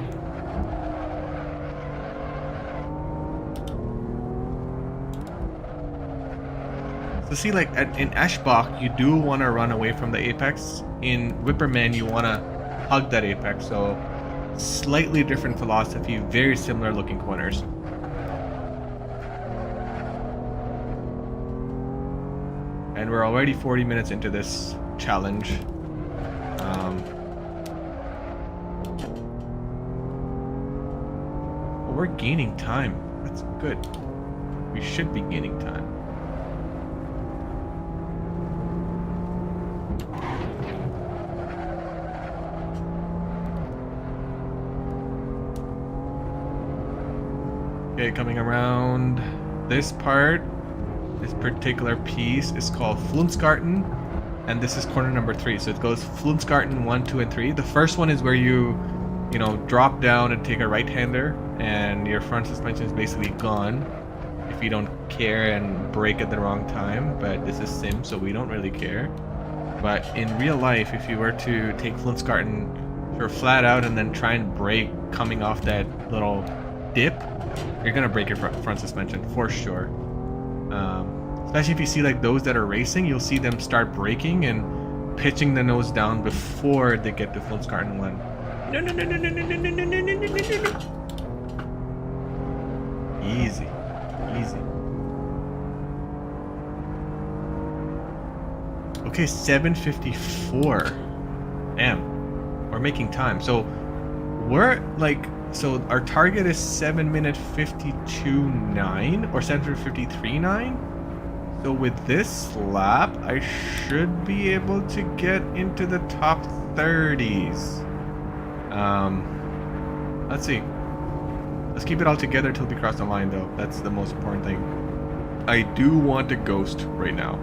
So see, like in Eschbach, you do want to run away from the apex. In Whipperman, you want to hug that apex. So slightly different philosophy, very similar looking corners. And we're already 40 minutes into this challenge. Well, we're gaining time. That's good. We should be gaining time. Okay, coming around this part, this particular piece is called Fluntsgarten, and this is corner number 3. So it goes Fluntsgarten 1, 2, and 3. The first one is where you drop down and take a right-hander, and your front suspension is basically gone if you don't care and brake at the wrong time. But this is sim, so we don't really care. But in real life, if you were to take Fluntsgarten sort of flat out and then try and brake coming off that little dip, you're gonna break your front suspension for sure. Especially if you see like those that are racing, you'll see them start braking and pitching the nose down before they get to Fluntsgarten 1. No. Easy. Okay, 7:54 m. We're making time. So we're like, so our target is 7-minute 52.9 or 7-minute 53.9. So with this lap, I should be able to get into the top 30s. Let's see. Let's keep it all together till we cross the line, though. That's the most important thing. I do want a ghost right now.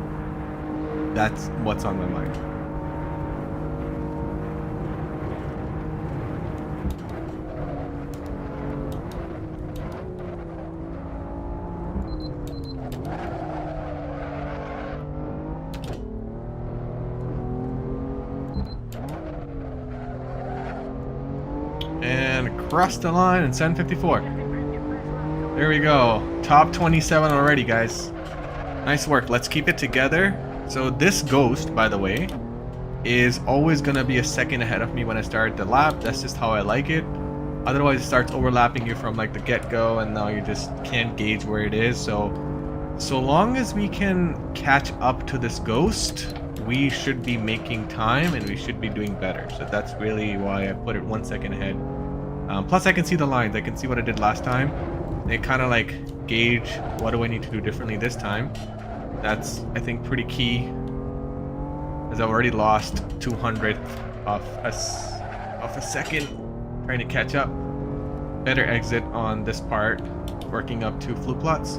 That's what's on my mind. And across the line in 7:54. There we go. Top 27 already, guys. Nice work. Let's keep it together. So this ghost, by the way, is always going to be a second ahead of me when I start the lap. That's just how I like it. Otherwise, it starts overlapping you from like the get-go, and now you just can't gauge where it is. So long as we can catch up to this ghost, we should be making time and we should be doing better. So that's really why I put it 1 second ahead. Plus I can see the lines. I can see what I did last time. They kind of like gauge what do I need to do differently this time. That's, I think, pretty key, as I already lost 200th of a second trying to catch up. Better exit on this part, working up to fluke plots.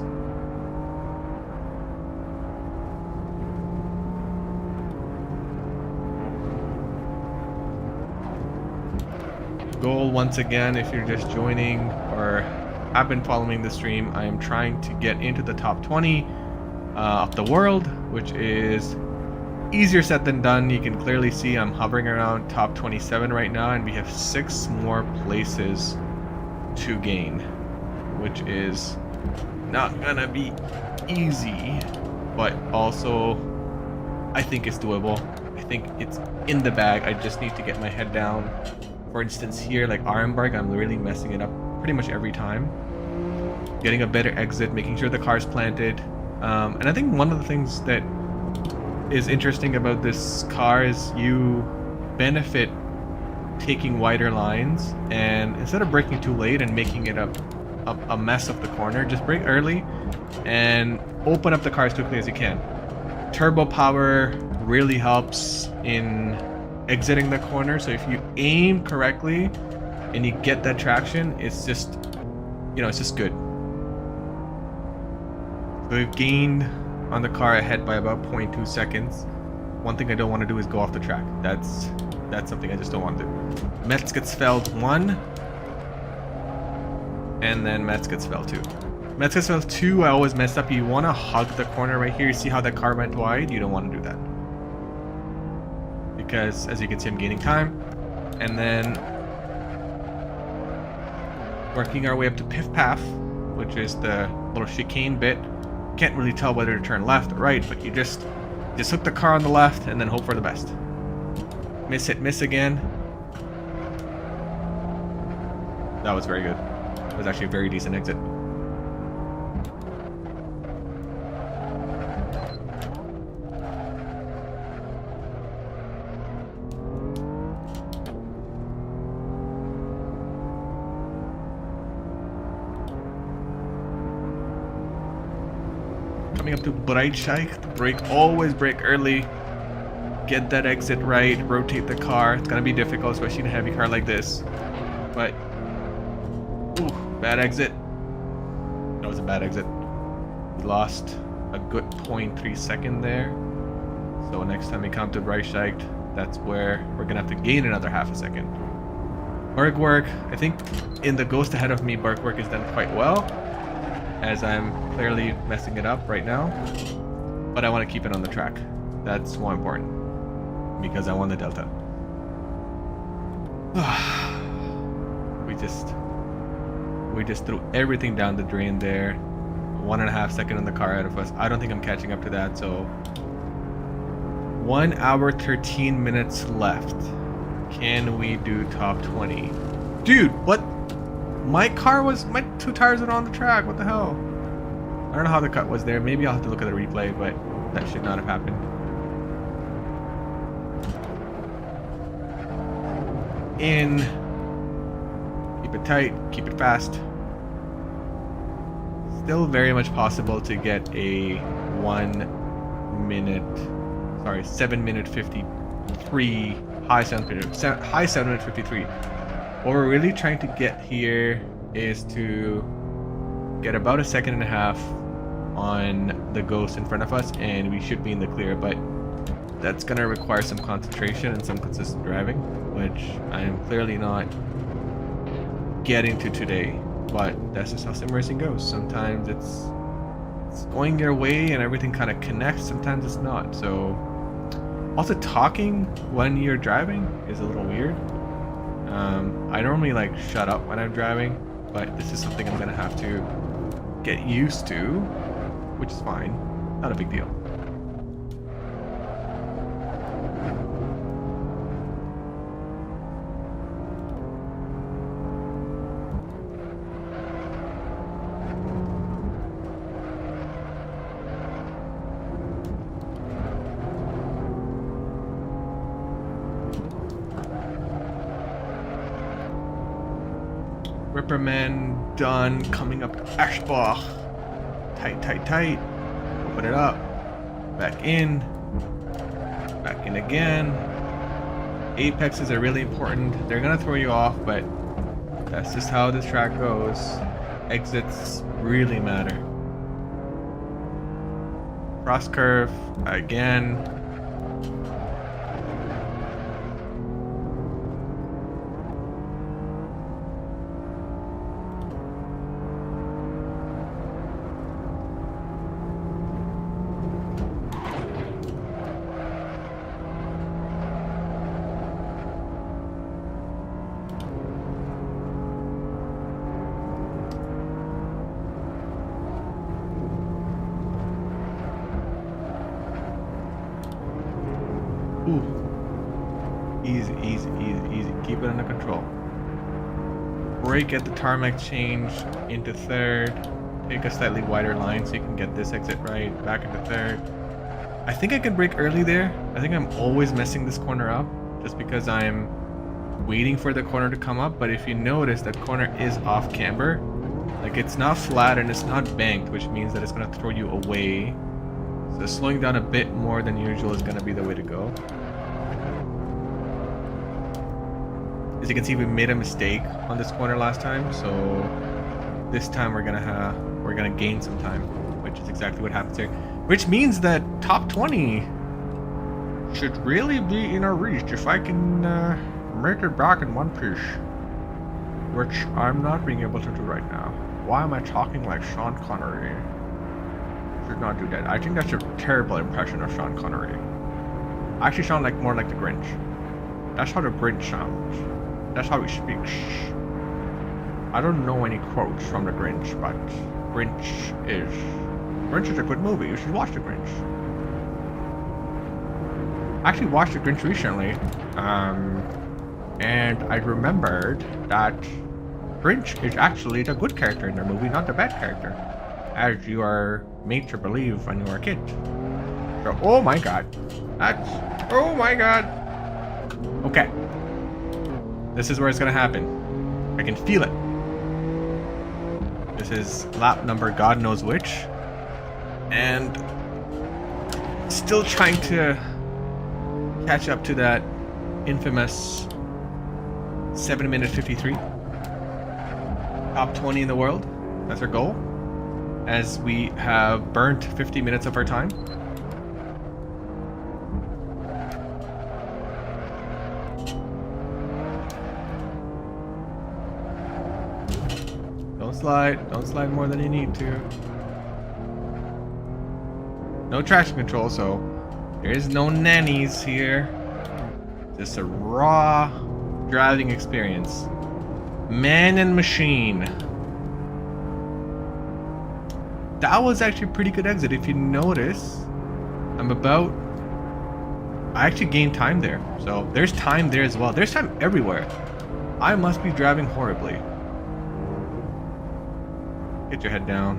Goal, once again, if you're just joining or have been following the stream, I am trying to get into the top 20 of the world, which is easier said than done. You can clearly see I'm hovering around top 27 right now, and we have 6 more places to gain, which is not gonna be easy, but also I think it's doable. I think it's in the bag. I just need to get my head down. For instance, here, like Arenberg, I'm really messing it up pretty much every time. Getting a better exit, making sure the car's planted. And I think one of the things that is interesting about this car is you benefit taking wider lines, and instead of braking too late and making it a mess of the corner, just brake early and open up the car as quickly as you can. Turbo power really helps in exiting the corner, so if you aim correctly and you get that traction, it's just, you know, it's just good. So we've gained on the car ahead by about 0.2 seconds. One thing I don't want to do is go off the track. That's something I just don't want to do. Metzgetsfeld 1, and then Metzgetsfeld 2. Metzgetsfeld 2, I always mess up. You want to hug the corner right here. You see how that car went wide? You don't want to do that, because as you can see, I'm gaining time. And then working our way up to Piff Paff, which is the little chicane bit. Can't really tell whether to turn left or right, but you just hook the car on the left and then hope for the best. Miss hit miss again. That was very good. It was actually a very decent exit. Coming up to Breitscheid, always brake early, get that exit right, rotate the car. It's gonna be difficult, especially in a heavy car like this. But, ooh, bad exit. That was a bad exit. We lost a good 0.3 second there. So next time we come to Breitscheid, that's where we're gonna have to gain another half a second. Bergwerk, I think in the ghost ahead of me, Bergwerk is done quite well, as I'm clearly messing it up right now, but I want to keep it on the track. That's more important, because I want the Delta. We just threw everything down the drain there. 1.5 seconds on the car ahead of us. I don't think I'm catching up to that, so 1 hour 13 minutes left. Can we do top 20? Dude, what? My 2 tires are on the track. What the hell? I don't know how the cut was there. Maybe I'll have to look at the replay, but that should not have happened. In Keep it tight, keep it fast. Still very much possible to get a 7 minute 53 high 7 minute 53. What we're really trying to get here is to get about a second and a half on the ghost in front of us, and we should be in the clear, but that's gonna require some concentration and some consistent driving, which I am clearly not getting to today. But that's just how sim racing goes. Sometimes it's going your way and everything kind of connects, sometimes it's not. So also talking when you're driving is a little weird. I normally like shut up when I'm driving, but this is something I'm gonna have to get used to, which is fine, not a big deal. Ripperman done, coming up Ashbach. Tight, tight, tight. Open it up. Back in. Back in again. Apexes are really important. They're gonna throw you off, but that's just how this track goes. Exits really matter. Cross curve again. Ooh. Easy, easy, easy, easy. Keep it under control. Brake at the tarmac change into third. Take a slightly wider line so you can get this exit right. Back into third. I think I can brake early there. I think I'm always messing this corner up just because I'm waiting for the corner to come up. But if you notice, that corner is off camber. Like, it's not flat and it's not banked, which means that it's going to throw you away. So slowing down a bit more than usual is going to be the way to go. As you can see, we made a mistake on this corner last time, so this time we're gonna gain some time, which is exactly what happens here. Which means that top 20 should really be in our reach if I can make it back in one piece, which I'm not being able to do right now. Why am I talking like Sean Connery? Should not do that. I think that's a terrible impression of Sean Connery. I actually sound like more like the Grinch. That's how the Grinch sounds. That's how he speaks. I don't know any quotes from the Grinch, but Grinch is a good movie. You should watch the Grinch. I actually watched the Grinch recently, and I remembered that Grinch is actually the good character in the movie, not the bad character, as you are made to believe when you were a kid. So, oh my god. Oh my god. Okay. This is where it's gonna happen. I can feel it. This is lap number God knows which. And still trying to catch up to that infamous 7 minute 53. Top 20 in the world. That's our goal. As we have burnt 50 minutes of our time. Don't slide more than you need to. No traction control, so there is no nannies here. Just a raw driving experience. Man and machine. That was actually a pretty good exit. If you notice, I actually gained time there. So there's time there as well. There's time everywhere. I must be driving horribly. Get your head down.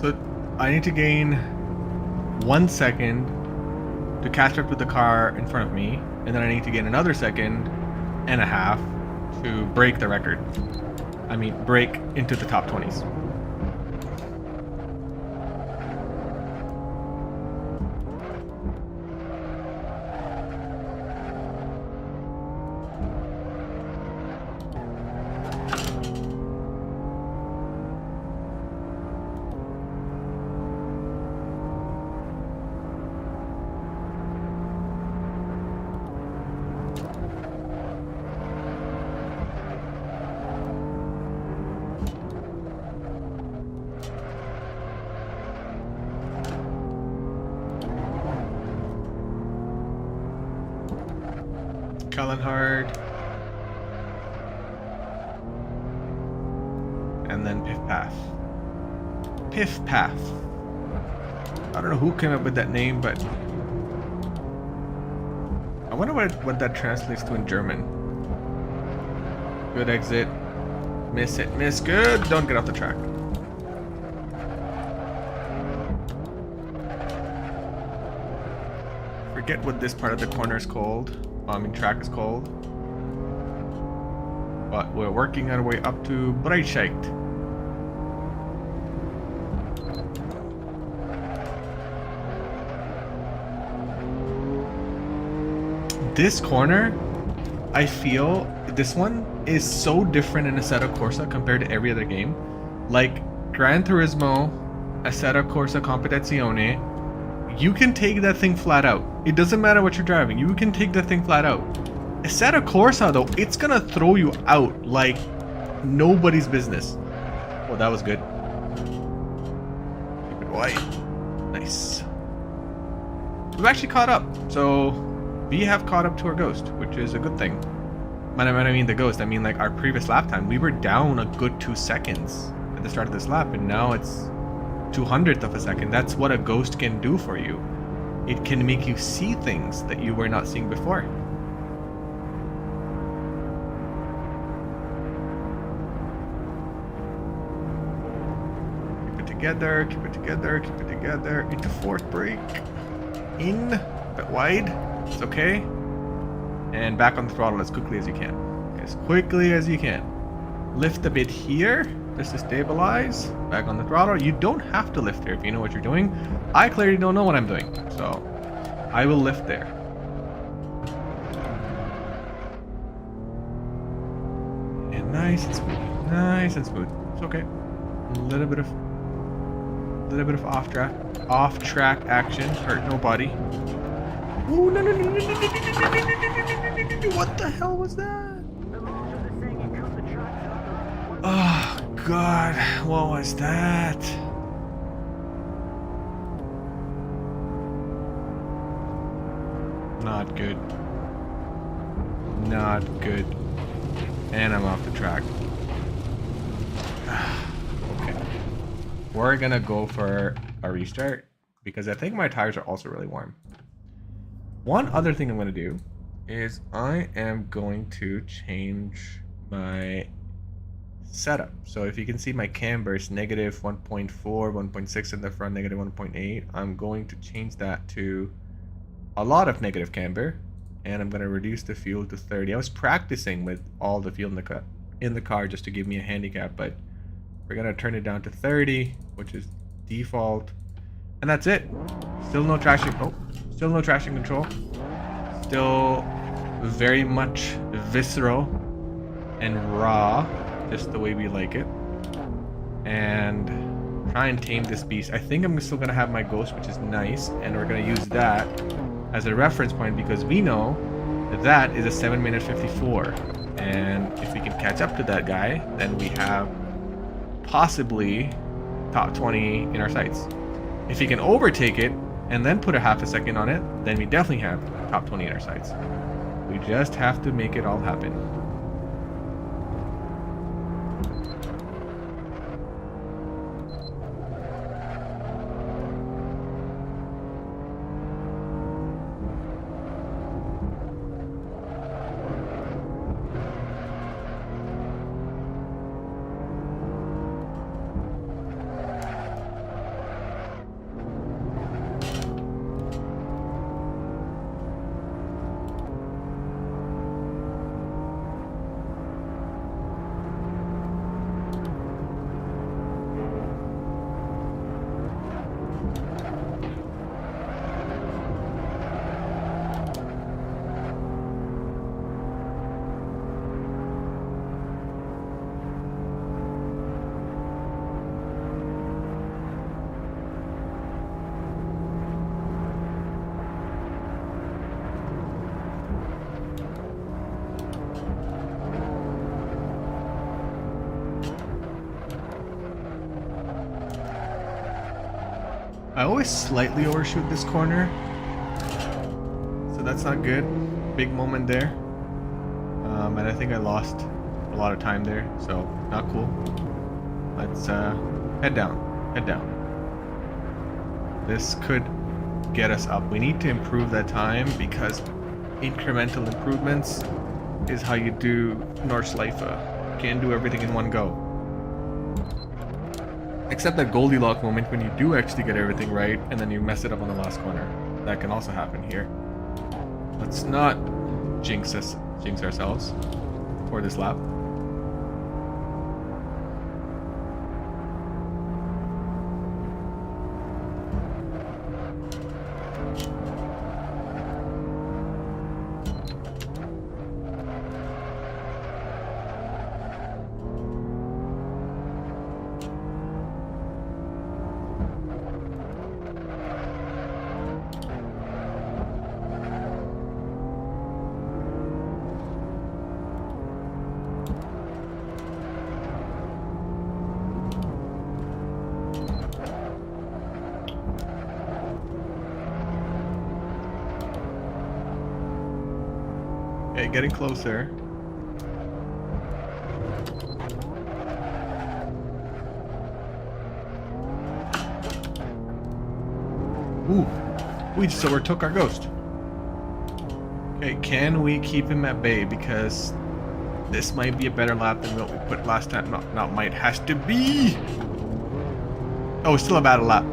So I need to gain 1 second to catch up with the car in front of me, and then I need to gain another second and a half to break the record. I mean, break into the top 20s. Hard, and then Piff Paff. Piff Paff. I don't know who came up with that name, but I wonder what that translates to in German. Good exit. Miss it. Miss. Good. Don't get off the track. Forget what this part of the corner is called. I mean, track is called. But we're working our way up to Breitscheid. This corner, I feel this one is so different in Assetto Corsa compared to every other game. Like Gran Turismo, Assetto Corsa Competizione, you can take that thing flat out. It doesn't matter what you're driving, you can take that thing flat out. Assetto Corsa though, it's gonna throw you out like nobody's business. Well, that was good. Keep it wide. Nice. We've actually caught up, so we have caught up to our ghost, which is a good thing. When I mean the ghost, I mean like our previous lap time. We were down a good 2 seconds at the start of this lap, and now it's 200th of a second. That's what a ghost can do for you. It can make you see things that you were not seeing before. Keep it together, keep it together, keep it together. Into fourth brake. In, but wide. It's okay. And back on the throttle as quickly as you can. As quickly as you can. Lift a bit here. Just to stabilize. Back on the throttle. You don't have to lift there if you know what you're doing. I clearly don't know what I'm doing, so I will lift there. And nice and smooth. Nice and smooth. It's okay. A little bit of off track action. Hurt nobody. Ooh, no. What the hell was that? Oh God, what was that? Not good. Not good. And I'm off the track. Okay. We're gonna go for a restart because I think my tires are also really warm. One other thing I'm gonna do is I am going to change my setup. So if you can see my camber is negative 1.4, 1.6 in the front, negative 1.8. I'm going to change that to a lot of negative camber, and I'm going to reduce the fuel to 30. I was practicing with all the fuel in the car just to give me a handicap, but we're going to turn it down to 30, which is default, and that's it. Still no traction. Oh, still no traction control. Still very much visceral and raw, just the way we like it. And try and tame this beast. I think I'm still gonna have my ghost, which is nice, and we're gonna use that as a reference point because we know that is a 7-minute 54, and if we can catch up to that guy, then we have possibly top 20 in our sights. If he can overtake it and then put a half a second on it, then we definitely have top 20 in our sights. We just have to make it all happen. I always slightly overshoot this corner, so that's not good. Big moment there. And I think I lost a lot of time there, so not cool. Let's head down, head down. This could get us up. We need to improve that time because incremental improvements is how you do Nordshleife. Can't do everything in one go. Except that Goldilocks moment when you do actually get everything right and then you mess it up on the last corner. That can also happen here. Let's not jinx ourselves for this lap. Okay, getting closer. Ooh, we just overtook our ghost. Okay, can we keep him at bay? Because this might be a better lap than what we put last time. Not might, has to be. Oh, it's still a bad lap.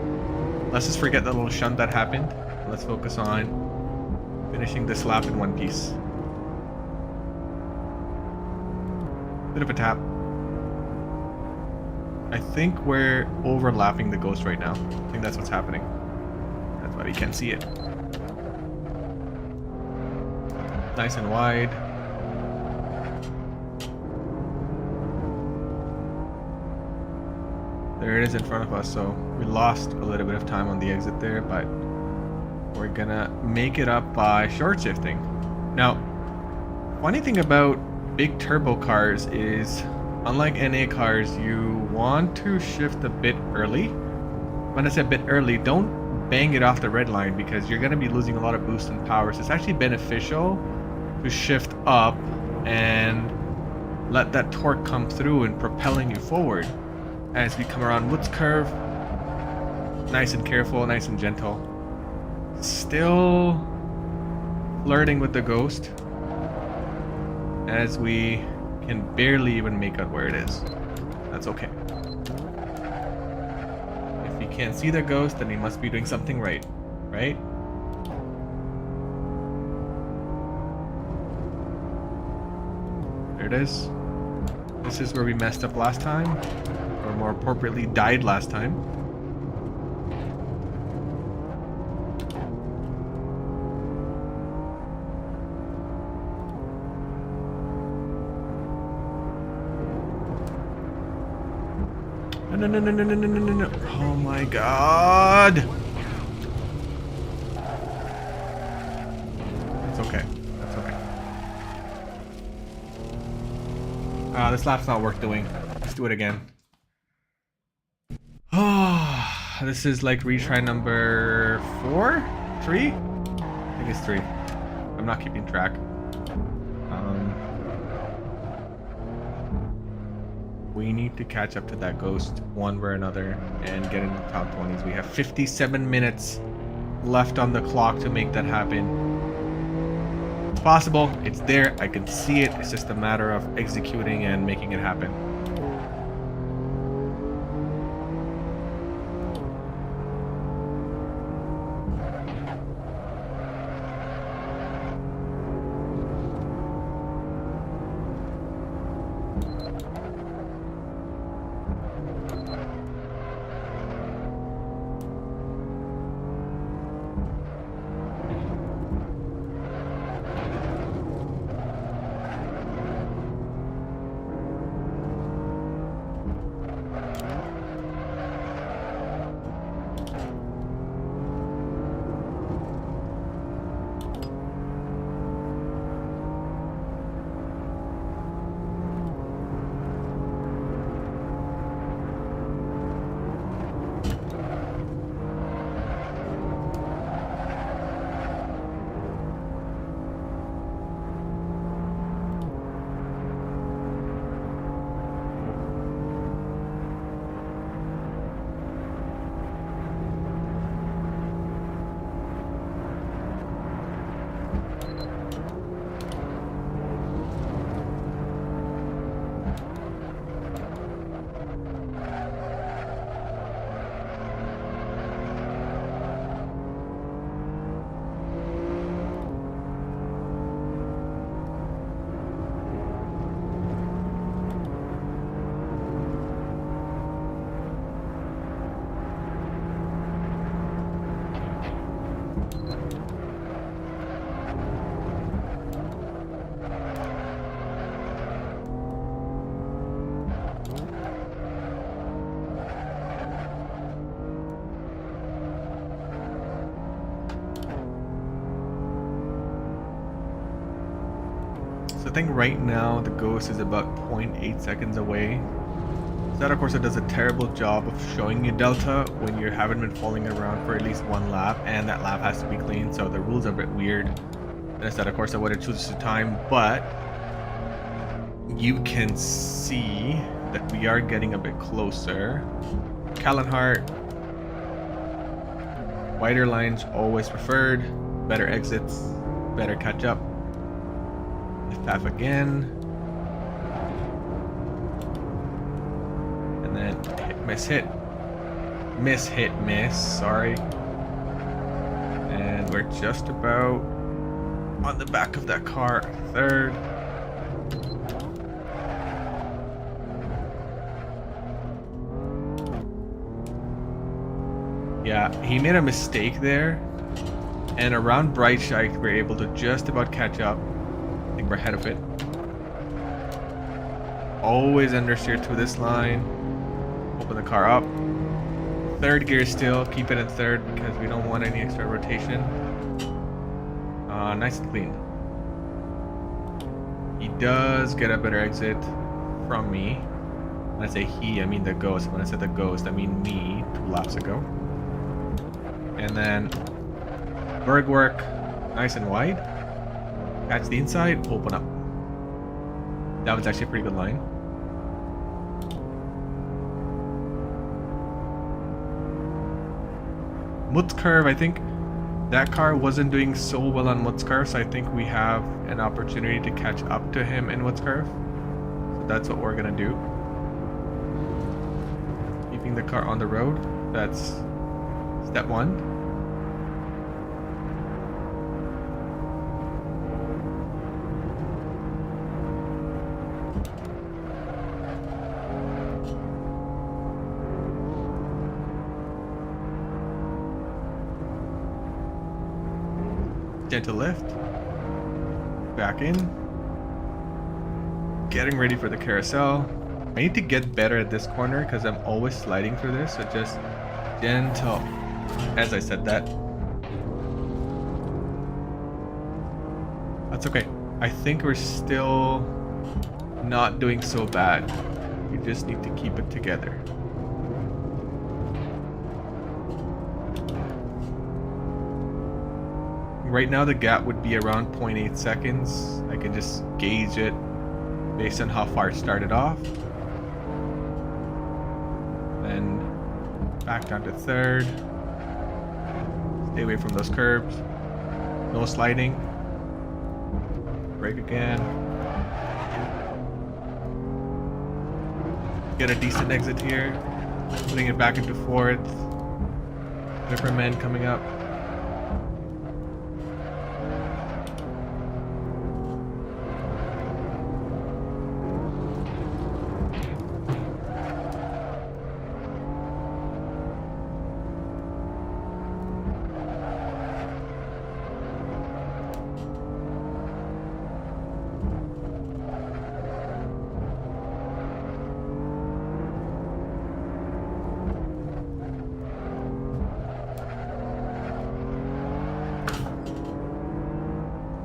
Let's just forget that little shunt that happened. Let's focus on finishing this lap in one piece. Bit of a tap. I think we're overlapping the ghost right now. I think that's what's happening. That's why we can't see it. Nice and wide. There it is in front of us, so we lost a little bit of time on the exit there, but we're gonna make it up by short shifting. Now, funny thing about big turbo cars is, unlike NA cars, you want to shift a bit early. When I say a bit early, don't bang it off the red line because you're going to be losing a lot of boost and power. So it's actually beneficial to shift up and let that torque come through and propelling you forward as we come around Woods curve. Nice and careful, nice and gentle. Still flirting with the ghost, as we can barely even make out where it is. That's okay. If he can't see the ghost, then he must be doing something right, right? There it is. This is where we messed up last time, or more appropriately, died last time. No. Oh my god. It's okay. It's okay. This lap's not worth doing. Let's do it again. Oh, this is like retry number 4? 3? I think it's 3. I'm not keeping track. We need to catch up to that ghost one way or another and get in the top 20s. We have 57 minutes left on the clock to make that happen. It's possible. It's there. I can see it. It's just a matter of executing and making it happen. So I think right now the Ghost is about 0.8 seconds away. Assetto Corsa does a terrible job of showing you delta when you haven't been falling around for at least one lap, and that lap has to be clean, so the rules are a bit weird. And Assetto Corsa what it chooses to time, but you can see that we are getting a bit closer. Callan-Hart, wider lines always preferred, better exits, better catch up. F again. And then hit, miss, hit. Miss, hit, miss, sorry. And we're just about on the back of that car, third. Yeah, he made a mistake there. And around Nordshleife, we're able to just about catch up. I think we're ahead of it. Always understeer through this line. Open the car up. Third gear still. Keep it in third because we don't want any extra rotation. Nice and clean. He does get a better exit from me. When I say he, I mean the Ghost. When I said the Ghost, I mean me 2 laps ago. And then Berg work, nice and wide. Catch the inside, open up. That was actually a pretty good line. Mutt's curve, I think that car wasn't doing so well on Mutt's curve, so I think we have an opportunity to catch up to him in Mutt's curve. So that's what we're gonna do. Keeping the car on the road, that's step 1. Gentle lift. Back in. Getting ready for the carousel. I need to get better at this corner because I'm always sliding through this, so just gentle. As I said that. That's okay. I think we're still not doing so bad. We just need to keep it together. Right now the gap would be around 0.8 seconds. I can just gauge it based on how far it started off. Then back down to third. Stay away from those curbs. No sliding. Brake again. Get a decent exit here. Putting it back into fourth. Different men coming up.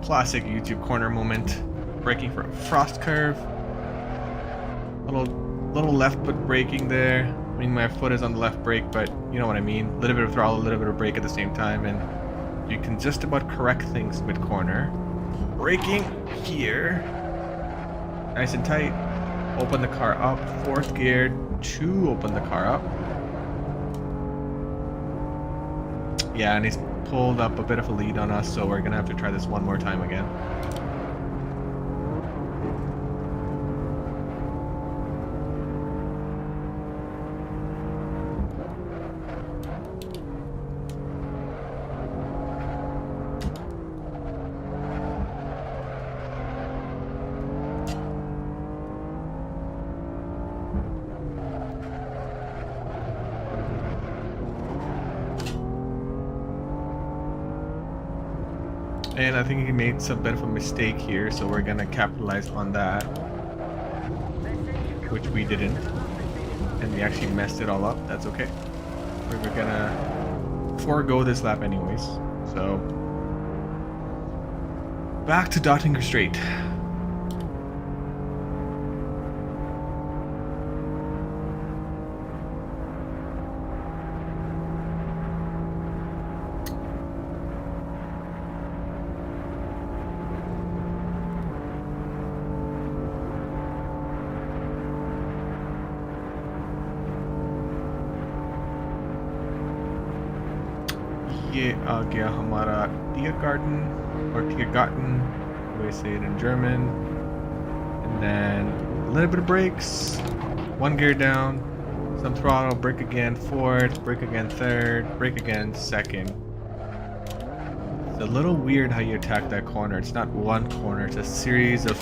Classic YouTube corner moment. Braking for a frost curve. Little left foot braking there. I mean, my foot is on the left brake, but you know what I mean. A little bit of throttle, a little bit of brake at the same time, and you can just about correct things mid-corner. Braking here. Nice and tight. Open the car up. Fourth gear to open the car up. Yeah, and he's pulled up a bit of a lead on us, so we're gonna have to try this one more time again. And I think he made some bit of a mistake here, so we're gonna capitalize on that, which we didn't, and we actually messed it all up. That's okay. We're gonna forego this lap anyways. So back to Dottinger Straight. ये आ गया हमारा Tiergarten or Tiergarten, the way say it in German. And then a little bit of brakes, one gear down, some throttle, brake again fourth, brake again third, brake again second. It's a little weird how you attack that corner. It's not one corner, it's a series of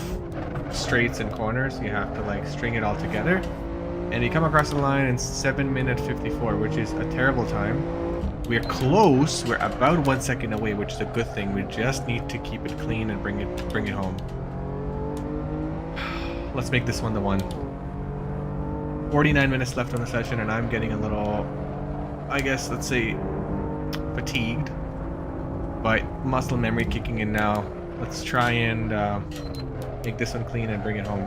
straights and corners. You have to like string it all together. And you come across the line in 7 minutes 54, which is a terrible time. We're close. We're about 1 second away, which is a good thing. We just need to keep it clean and bring it home. Let's make this one the one. 49 minutes left on the session, and I'm getting a little, I guess, let's say, fatigued. But muscle memory kicking in now. Let's try and make this one clean and bring it home.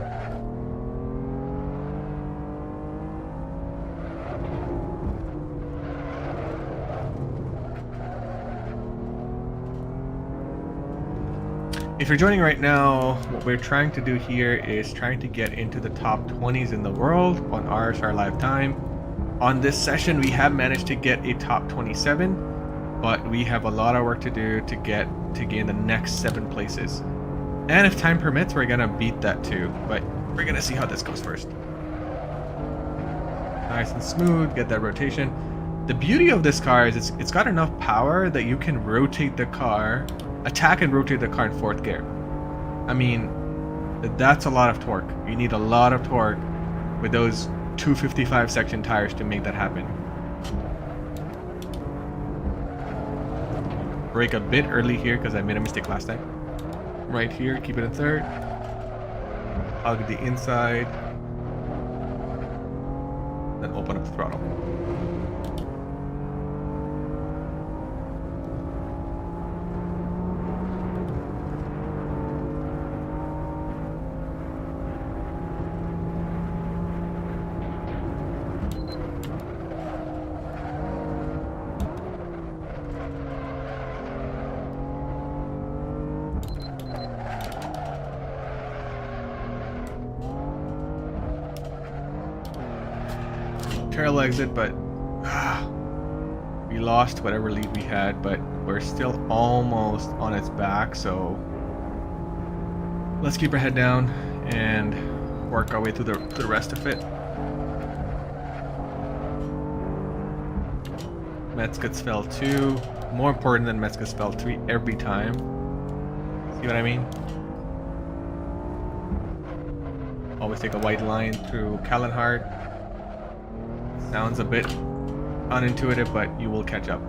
If you're joining right now, what we're trying to do here is trying to get into the top 20s in the world on RSR Live Time. On this session, we have managed to get a top 27, but we have a lot of work to do to gain the next 7 places. And if time permits, we're gonna beat that too, but we're gonna see how this goes first. Nice and smooth, get that rotation. The beauty of this car is it's got enough power that you can rotate the car, attack and rotate the car in 4th gear. I mean, that's a lot of torque. You need a lot of torque with those 255 section tires to make that happen. Brake a bit early here because I made a mistake last time. Right here, keep it in 3rd. Hug the inside. Then open up the throttle. Parallel exit, but we lost whatever lead we had, but we're still almost on its back, so let's keep our head down and work our way through the rest of it. Metzgetsfeld 2, more important than Metzgetsfeld 3 every time. See what I mean? Always take a white line through Kallenhardt. Sounds a bit unintuitive, but you will catch up.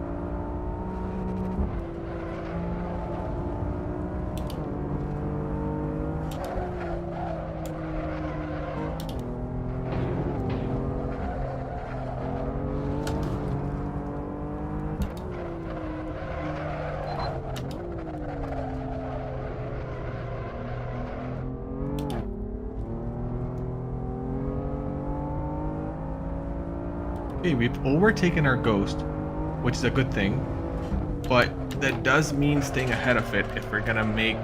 Okay, we've overtaken our Ghost, which is a good thing, but that does mean staying ahead of it if we're gonna make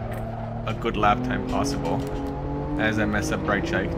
a good lap time possible, as I mess up Breitscheid.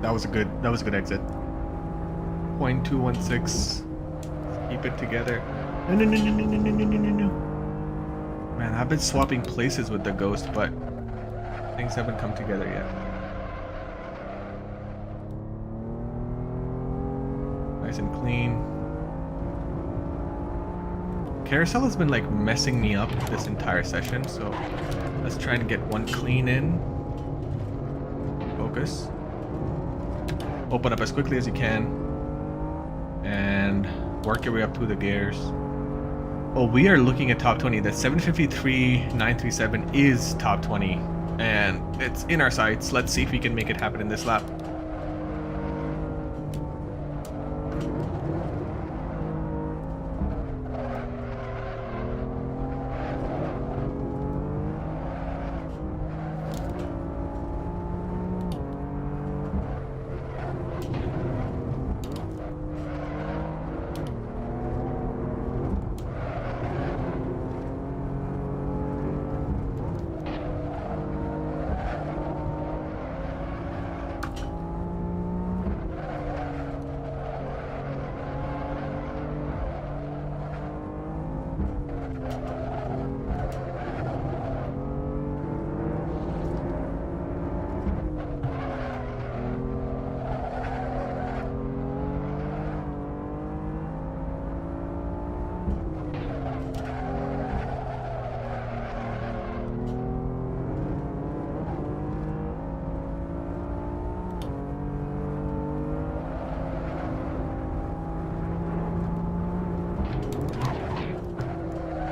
That was a good exit. 0.216. Keep it together. No. Man, I've been swapping places with the Ghost, but things haven't come together yet. Nice and clean. carousel has been like messing me up this entire session, so let's try and get one clean in. Focus. Open up as quickly as you can. And work your way up through the gears. Oh, we are looking at top 20. The 753.937 is top 20. And it's in our sights. Let's see if we can make it happen in this lap.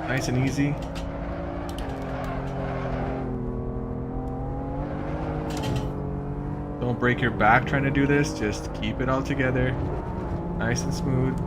Nice and easy. Don't break your back trying to do this. Just keep it all together. Nice and smooth.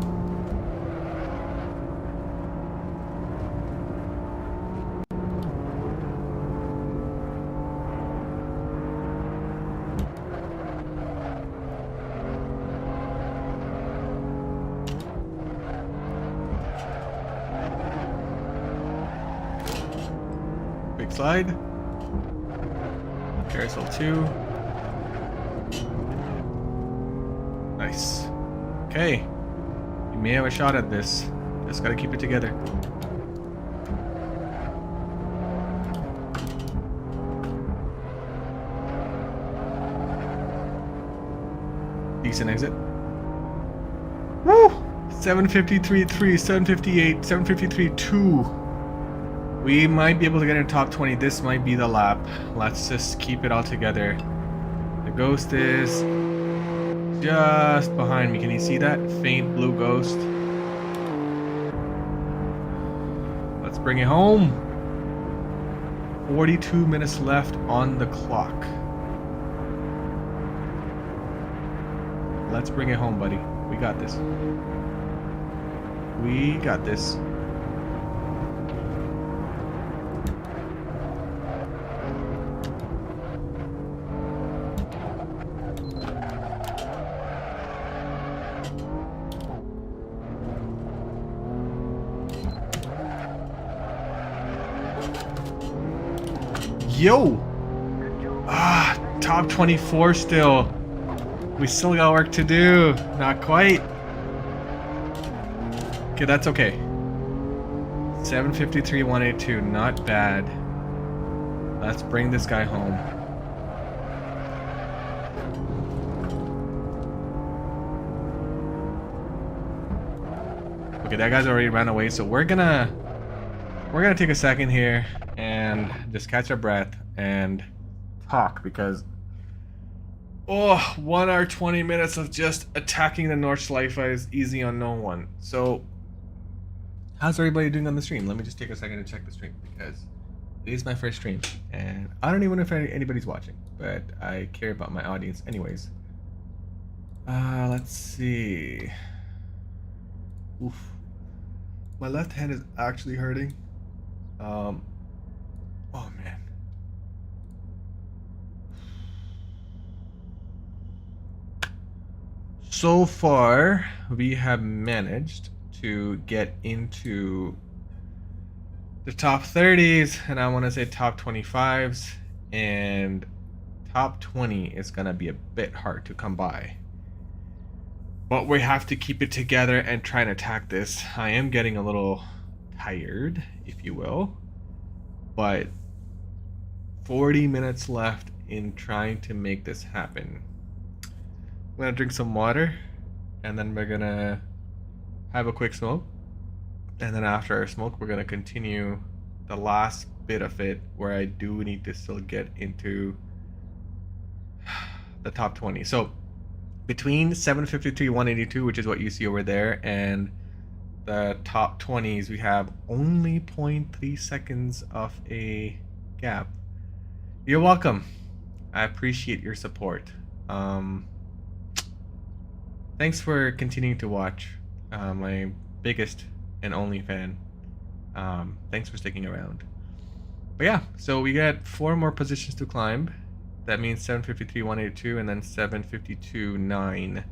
Big slide. Carousel 2. Nice. Okay. You may have a shot at this. Just gotta keep it together. Decent exit. Woo! 753.3, 758, 753.2. We might be able to get in top 20. This might be the lap. Let's just keep it all together. The ghost is just behind me. Can you see that faint blue ghost? Let's bring it home. 42 minutes left on the clock. Let's bring it home, buddy. We got this. We got this. Yo! Top 24 still. We still got work to do. Not quite. Okay, that's okay. 753.182, not bad. Let's bring this guy home. Okay, that guy's already ran away, so we're gonna take a second here and just catch our breath and talk, because 1 hour 20 minutes of just attacking the Nordshleife is easy on no one. So how's everybody doing on the stream? Let me just take a second to check the stream, because it is my first stream and I don't even know if anybody's watching, but I care about my audience anyways. Let's see. Oof. My left hand is actually hurting. Oh man. So far, we have managed to get into the top 30s, and I want to say top 25s, and top 20 is going to be a bit hard to come by. But we have to keep it together and try and attack this. I am getting a little tired, if you will, but 40 minutes left in trying to make this happen. I'm gonna drink some water and then we're gonna have a quick smoke And then after our smoke, we're gonna continue the last bit of it where I do need to still get into the top 20. So between 753, 182, which is what you see over there, and the top 20s, we have only 0.3 seconds of a gap. You're welcome. I appreciate your support. Thanks for continuing to watch. My biggest and only fan. Thanks for sticking around. But yeah, so we got 4 more positions to climb. That means 753, 182, and then 752, 9.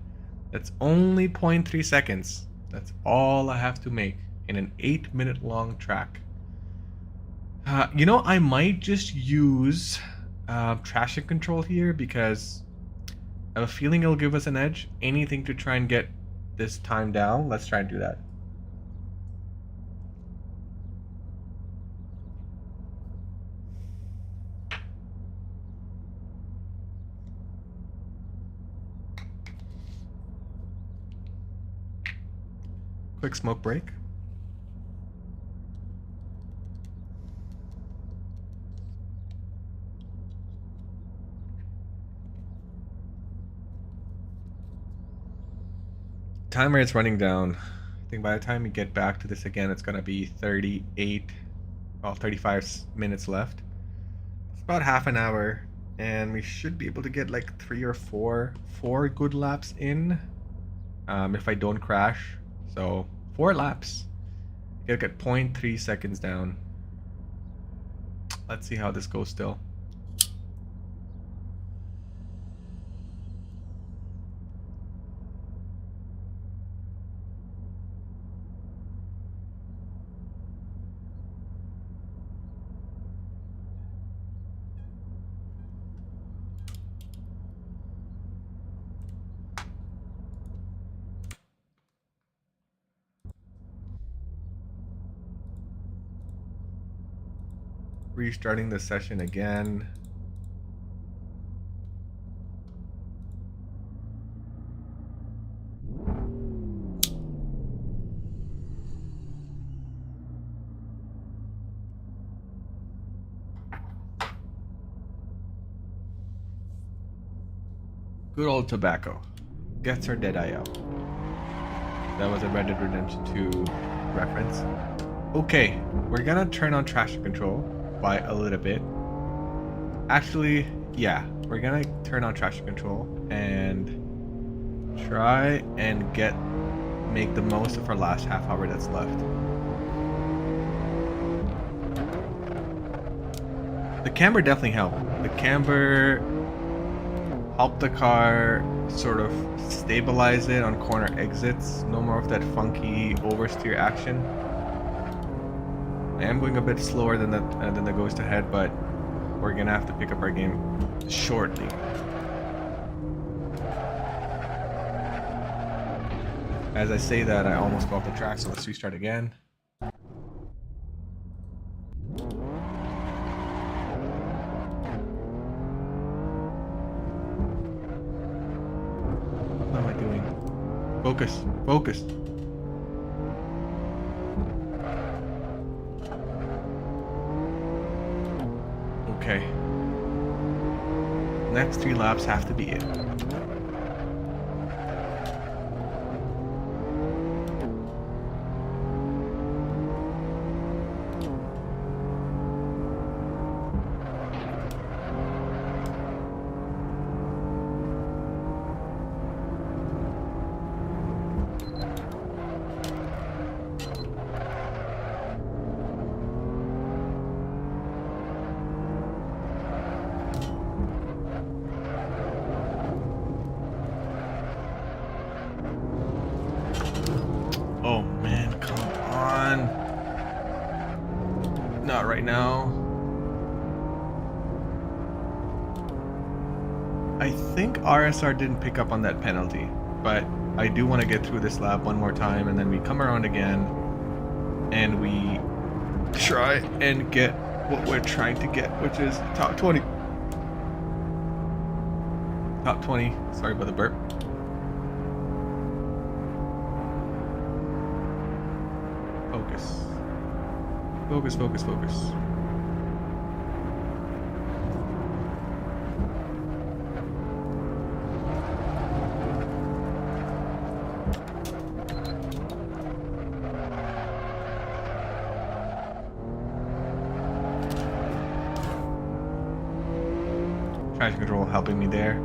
That's only 0.3 seconds. That's all I have to make in an 8-minute long track. You know, I might just use traction control here because I have a feeling it'll give us an edge. Anything to try and get this time down. Let's try and do that. Quick smoke break. Timer is running down. I think by the time we get back to this again, it's gonna be 35 minutes left. It's about half an hour, and we should be able to get like 3 or 4 good laps in, if I don't crash. So 4 laps. Gotta get 0.3 seconds down. Let's see how this goes still. Restarting the session again. Good old tobacco. Gets our dead eye out. That was a Red Dead Redemption 2 reference. Okay, we're gonna turn on traction control by a little bit. Actually, yeah, we're gonna turn on traction control and try and make the most of our last half hour that's left. The camber definitely helped. The camber helped the car sort of stabilize it on corner exits. No more of that funky oversteer action. I am going a bit slower than the ghost ahead, but we're gonna have to pick up our game shortly. As I say that, I almost go off the track, so let's restart again. What am I doing? Focus, focus. Okay. Next 3 laps have to be it. Oh man, come on. Not right now. I think RSR didn't pick up on that penalty, but I do want to get through this lap one more time, and then we come around again and we try and get what we're trying to get, which is top 20. Top 20. Sorry about the burp. Focus. Focus, focus, focus. Traction control helping me there.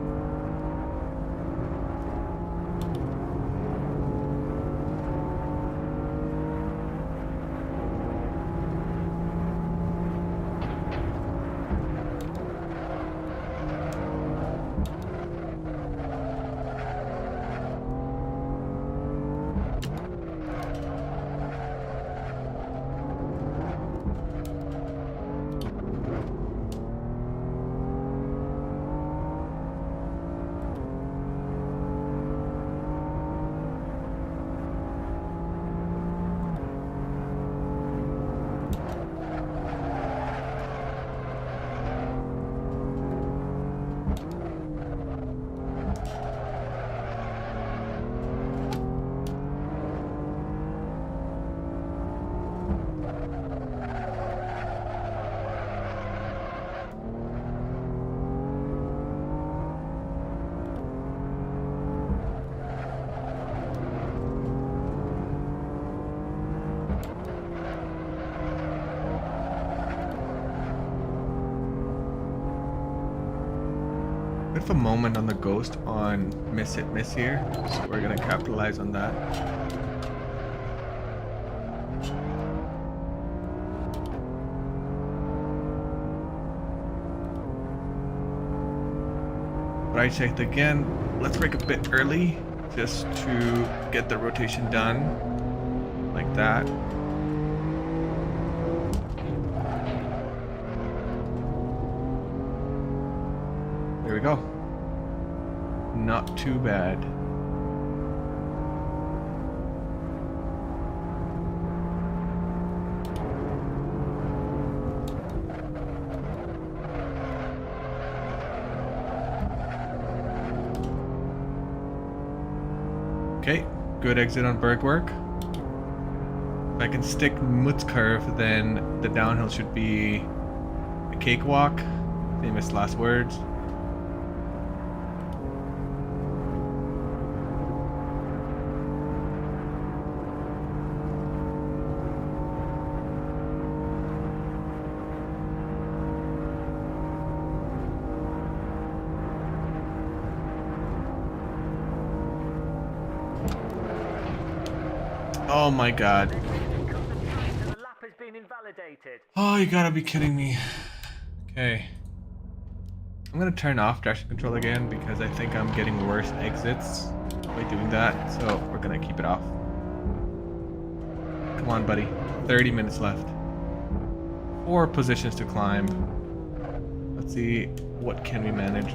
Bit of a moment on the ghost on miss hit miss here, so we're gonna capitalize on that. But I checked again. Let's break a bit early just to get the rotation done like that. There we go. Not too bad. Okay, good exit on Bergwerk. If I can stick Mutz curve, then the downhill should be a cakewalk. Famous last words. Oh my god. Oh, you gotta be kidding me. Okay. I'm gonna turn off traction control again because I think I'm getting worse exits by doing that. So we're gonna keep it off. Come on, buddy. 30 minutes left. 4 positions to climb. Let's see what can we manage.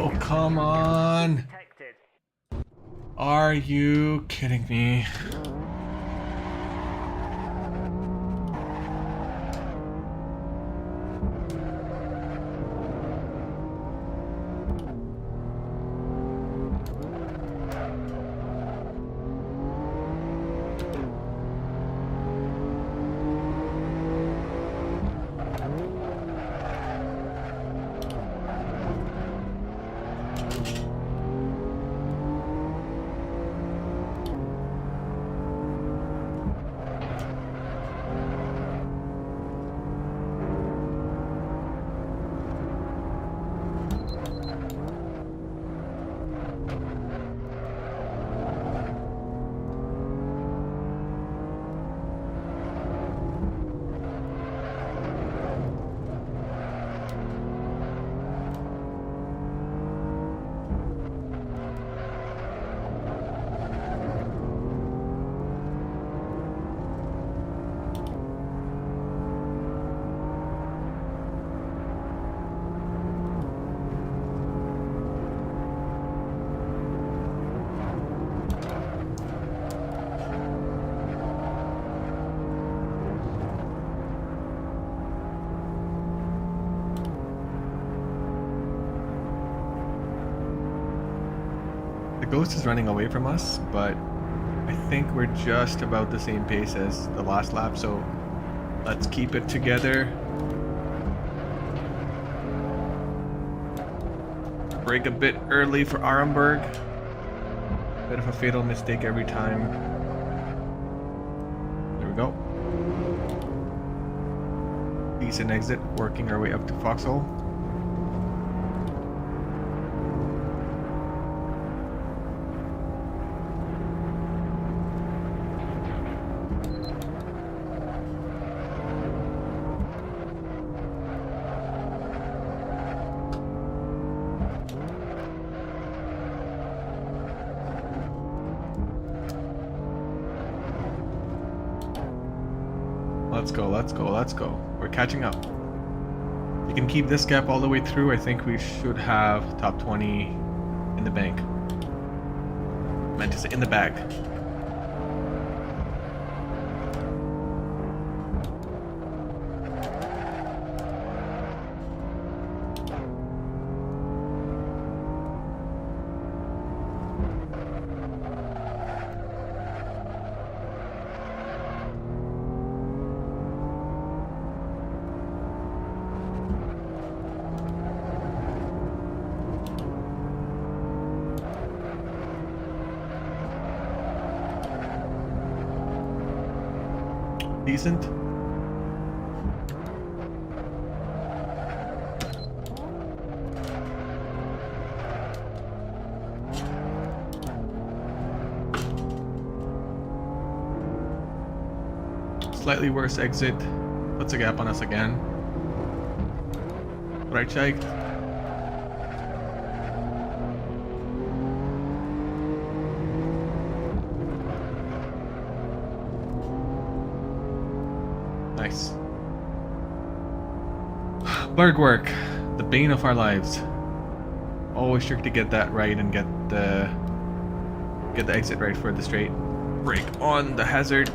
Oh, come on. Are you kidding me? Ghost is running away from us, but I think we're just about the same pace as the last lap, so let's keep it together. Brake a bit early for Arenberg. Bit of a fatal mistake every time. There we go. Decent exit, working our way up to Foxhole. Let's go, let's go, let's go. We're catching up. If you can keep this gap all the way through, I think we should have top 20 in the bank. Meant to say in the bag. Decent. Slightly worse exit. Puts a gap on us again. But I checked. Nice. Blurg work, the bane of our lives. Always tricky to get that right and get the exit right for the straight. Brake on the hazard.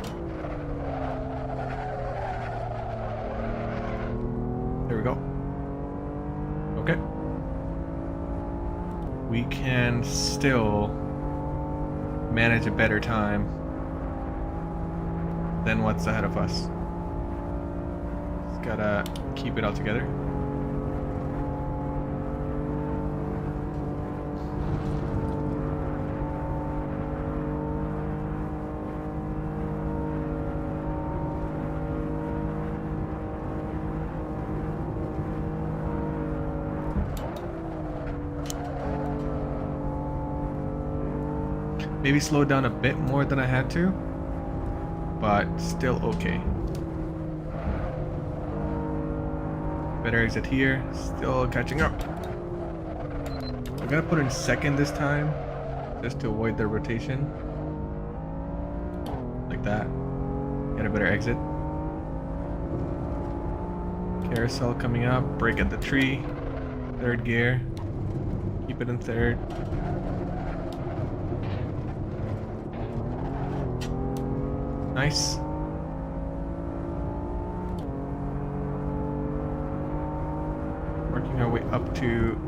There we go. Okay. We can still manage a better time than what's ahead of us. Gotta keep it all together. Maybe slowed down a bit more than I had to, but still okay. Better exit here, still catching up. I'm gonna put in second this time, just to avoid the rotation. Like that. Get a better exit. Carousel coming up, brake at the tree. Third gear. Keep it in third. Nice. Working our way up to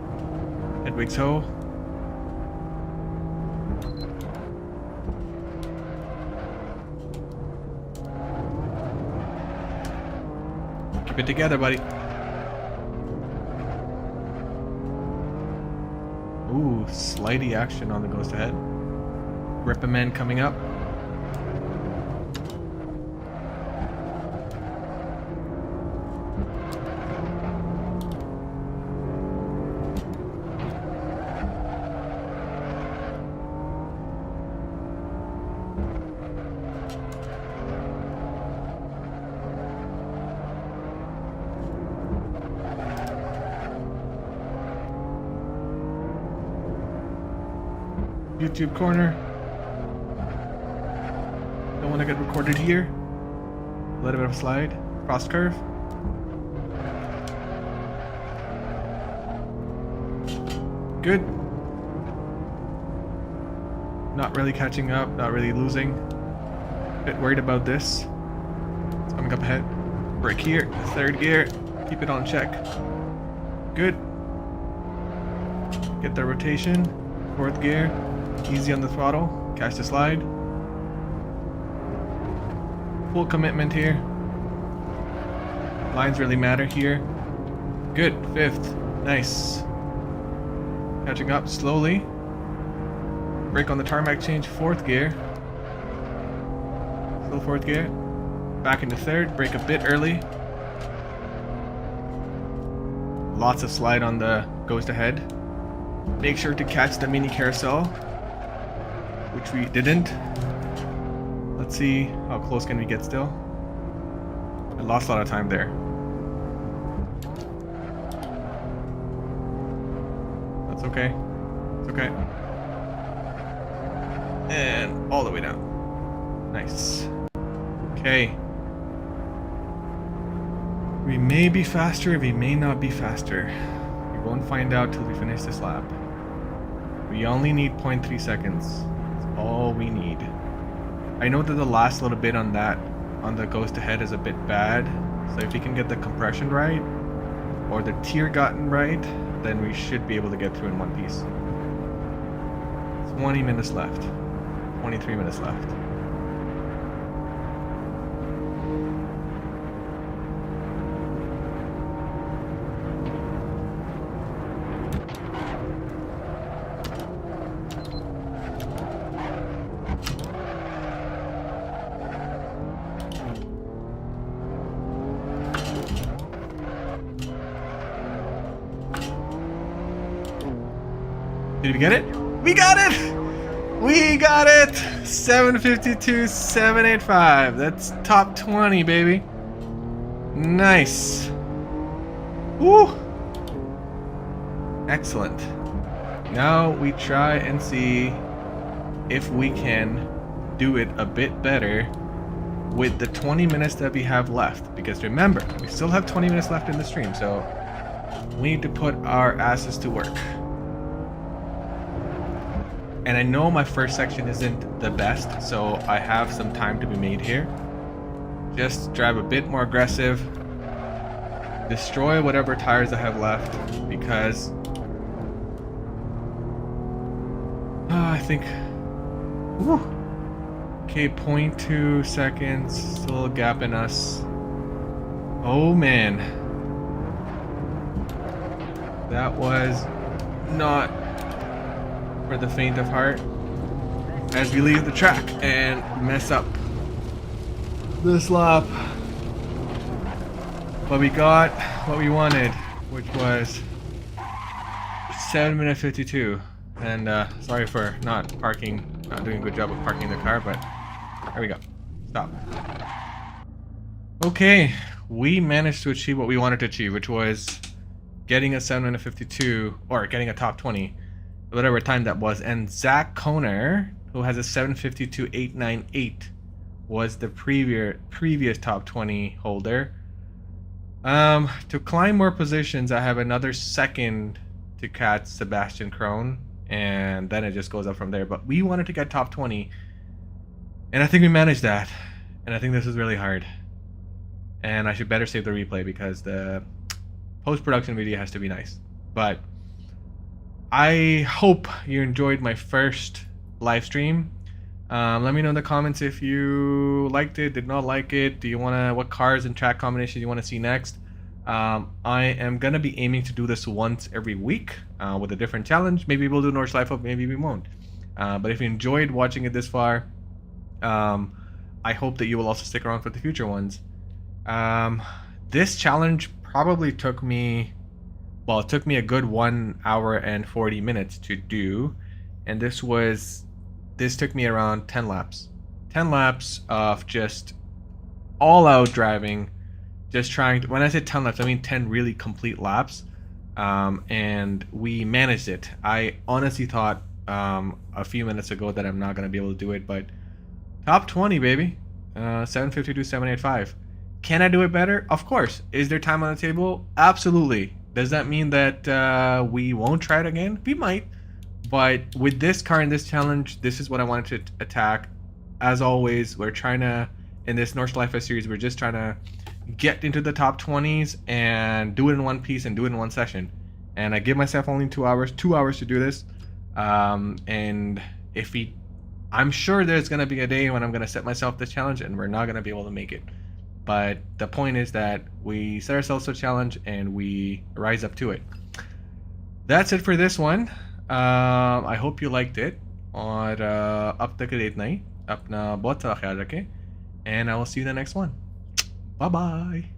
Hedwig's Hoe. Keep it together, buddy. Ooh, slidey action on the ghost ahead. Reprimand coming up. YouTube corner. Don't want to get recorded here. A little bit of a slide. Cross curve. Good. Not really catching up, not really losing. Bit worried about this. It's coming up ahead. Brake here. Third gear. Keep it on check. Good. Get the rotation. Fourth gear. Easy on the throttle. Catch the slide. Full commitment here. Lines really matter here. Good. 5th. Nice. Catching up slowly. Brake on the tarmac change. 4th gear. Still 4th gear. Back into 3rd. Brake a bit early. Lots of slide on the ghost ahead. Make sure to catch the mini carousel, which we didn't. Let's see how close can we get still. I lost a lot of time there. That's okay. It's okay. And all the way down. Nice. Okay. We may be faster, we may not be faster. We won't find out till we finish this lap. We only need 0.3 seconds. That's all we need. I know that the last little bit on the ghost ahead is a bit bad. So if we can get the compression right, or the tear gotten right, then we should be able to get through in one piece. 20 minutes left. 23 minutes left. Did we get it? We got it! We got it! 752, 785. That's top 20, baby. Nice. Woo! Excellent. Now we try and see if we can do it a bit better with the 20 minutes that we have left. Because remember, we still have 20 minutes left in the stream, so we need to put our asses to work. And I know my first section isn't the best, so I have some time to be made here. Just drive a bit more aggressive. Destroy whatever tires I have left, because I think, whew. Okay, 0.2 seconds, still a gap in us. Oh man, that was not for the faint of heart, as we leave the track and mess up this lap. But we got what we wanted, which was 7 minute 52. And sorry for not doing a good job of parking the car, but there we go. Stop. Okay, we managed to achieve what we wanted to achieve, which was getting a 7 minute 52, or getting a top 20. Whatever time that was. And Zach Koner, who has a 752.898, was the previous top 20 holder. To climb more positions, I have another second to catch Sebastian Krohn, and then it just goes up from there. But we wanted to get top 20, and I think we managed that. And I think this is really hard, and I should better save the replay because the post-production video has to be nice. But I hope you enjoyed my first live stream. Let me know in the comments if you liked it, did not like it. Do you what cars and track combinations you want to see next? I am gonna be aiming to do this once every week with a different challenge. Maybe we'll do Nordshleife, maybe we won't. But if you enjoyed watching it this far, I hope that you will also stick around for the future ones. This challenge probably took me, well, it took me a good 1 hour and 40 minutes to do, and this took me around 10 laps. 10 laps of just all-out driving, just trying to, when I say 10 laps, I mean 10 really complete laps, and we managed it. I honestly thought a few minutes ago that I'm not going to be able to do it, but top 20, baby. 752, 785. Can I do it better? Of course. Is there time on the table? Absolutely. Does that mean that we won't try it again? We might. But with this car in this challenge, this is what I wanted to attack. As always, we're trying to, in this Nordshleife series, we're just trying to get into the top 20s and do it in one piece and do it in one session. And I give myself only 2 hours to do this. And I'm sure there's gonna be a day when I'm gonna set myself this challenge and we're not gonna be able to make it. But the point is that we set ourselves a challenge and we rise up to it. That's it for this one. I hope you liked it. और अब तक के लिए इतना ही. अपना बहुत सारा ख्याल रखें. And I will see you in the next one. Bye bye.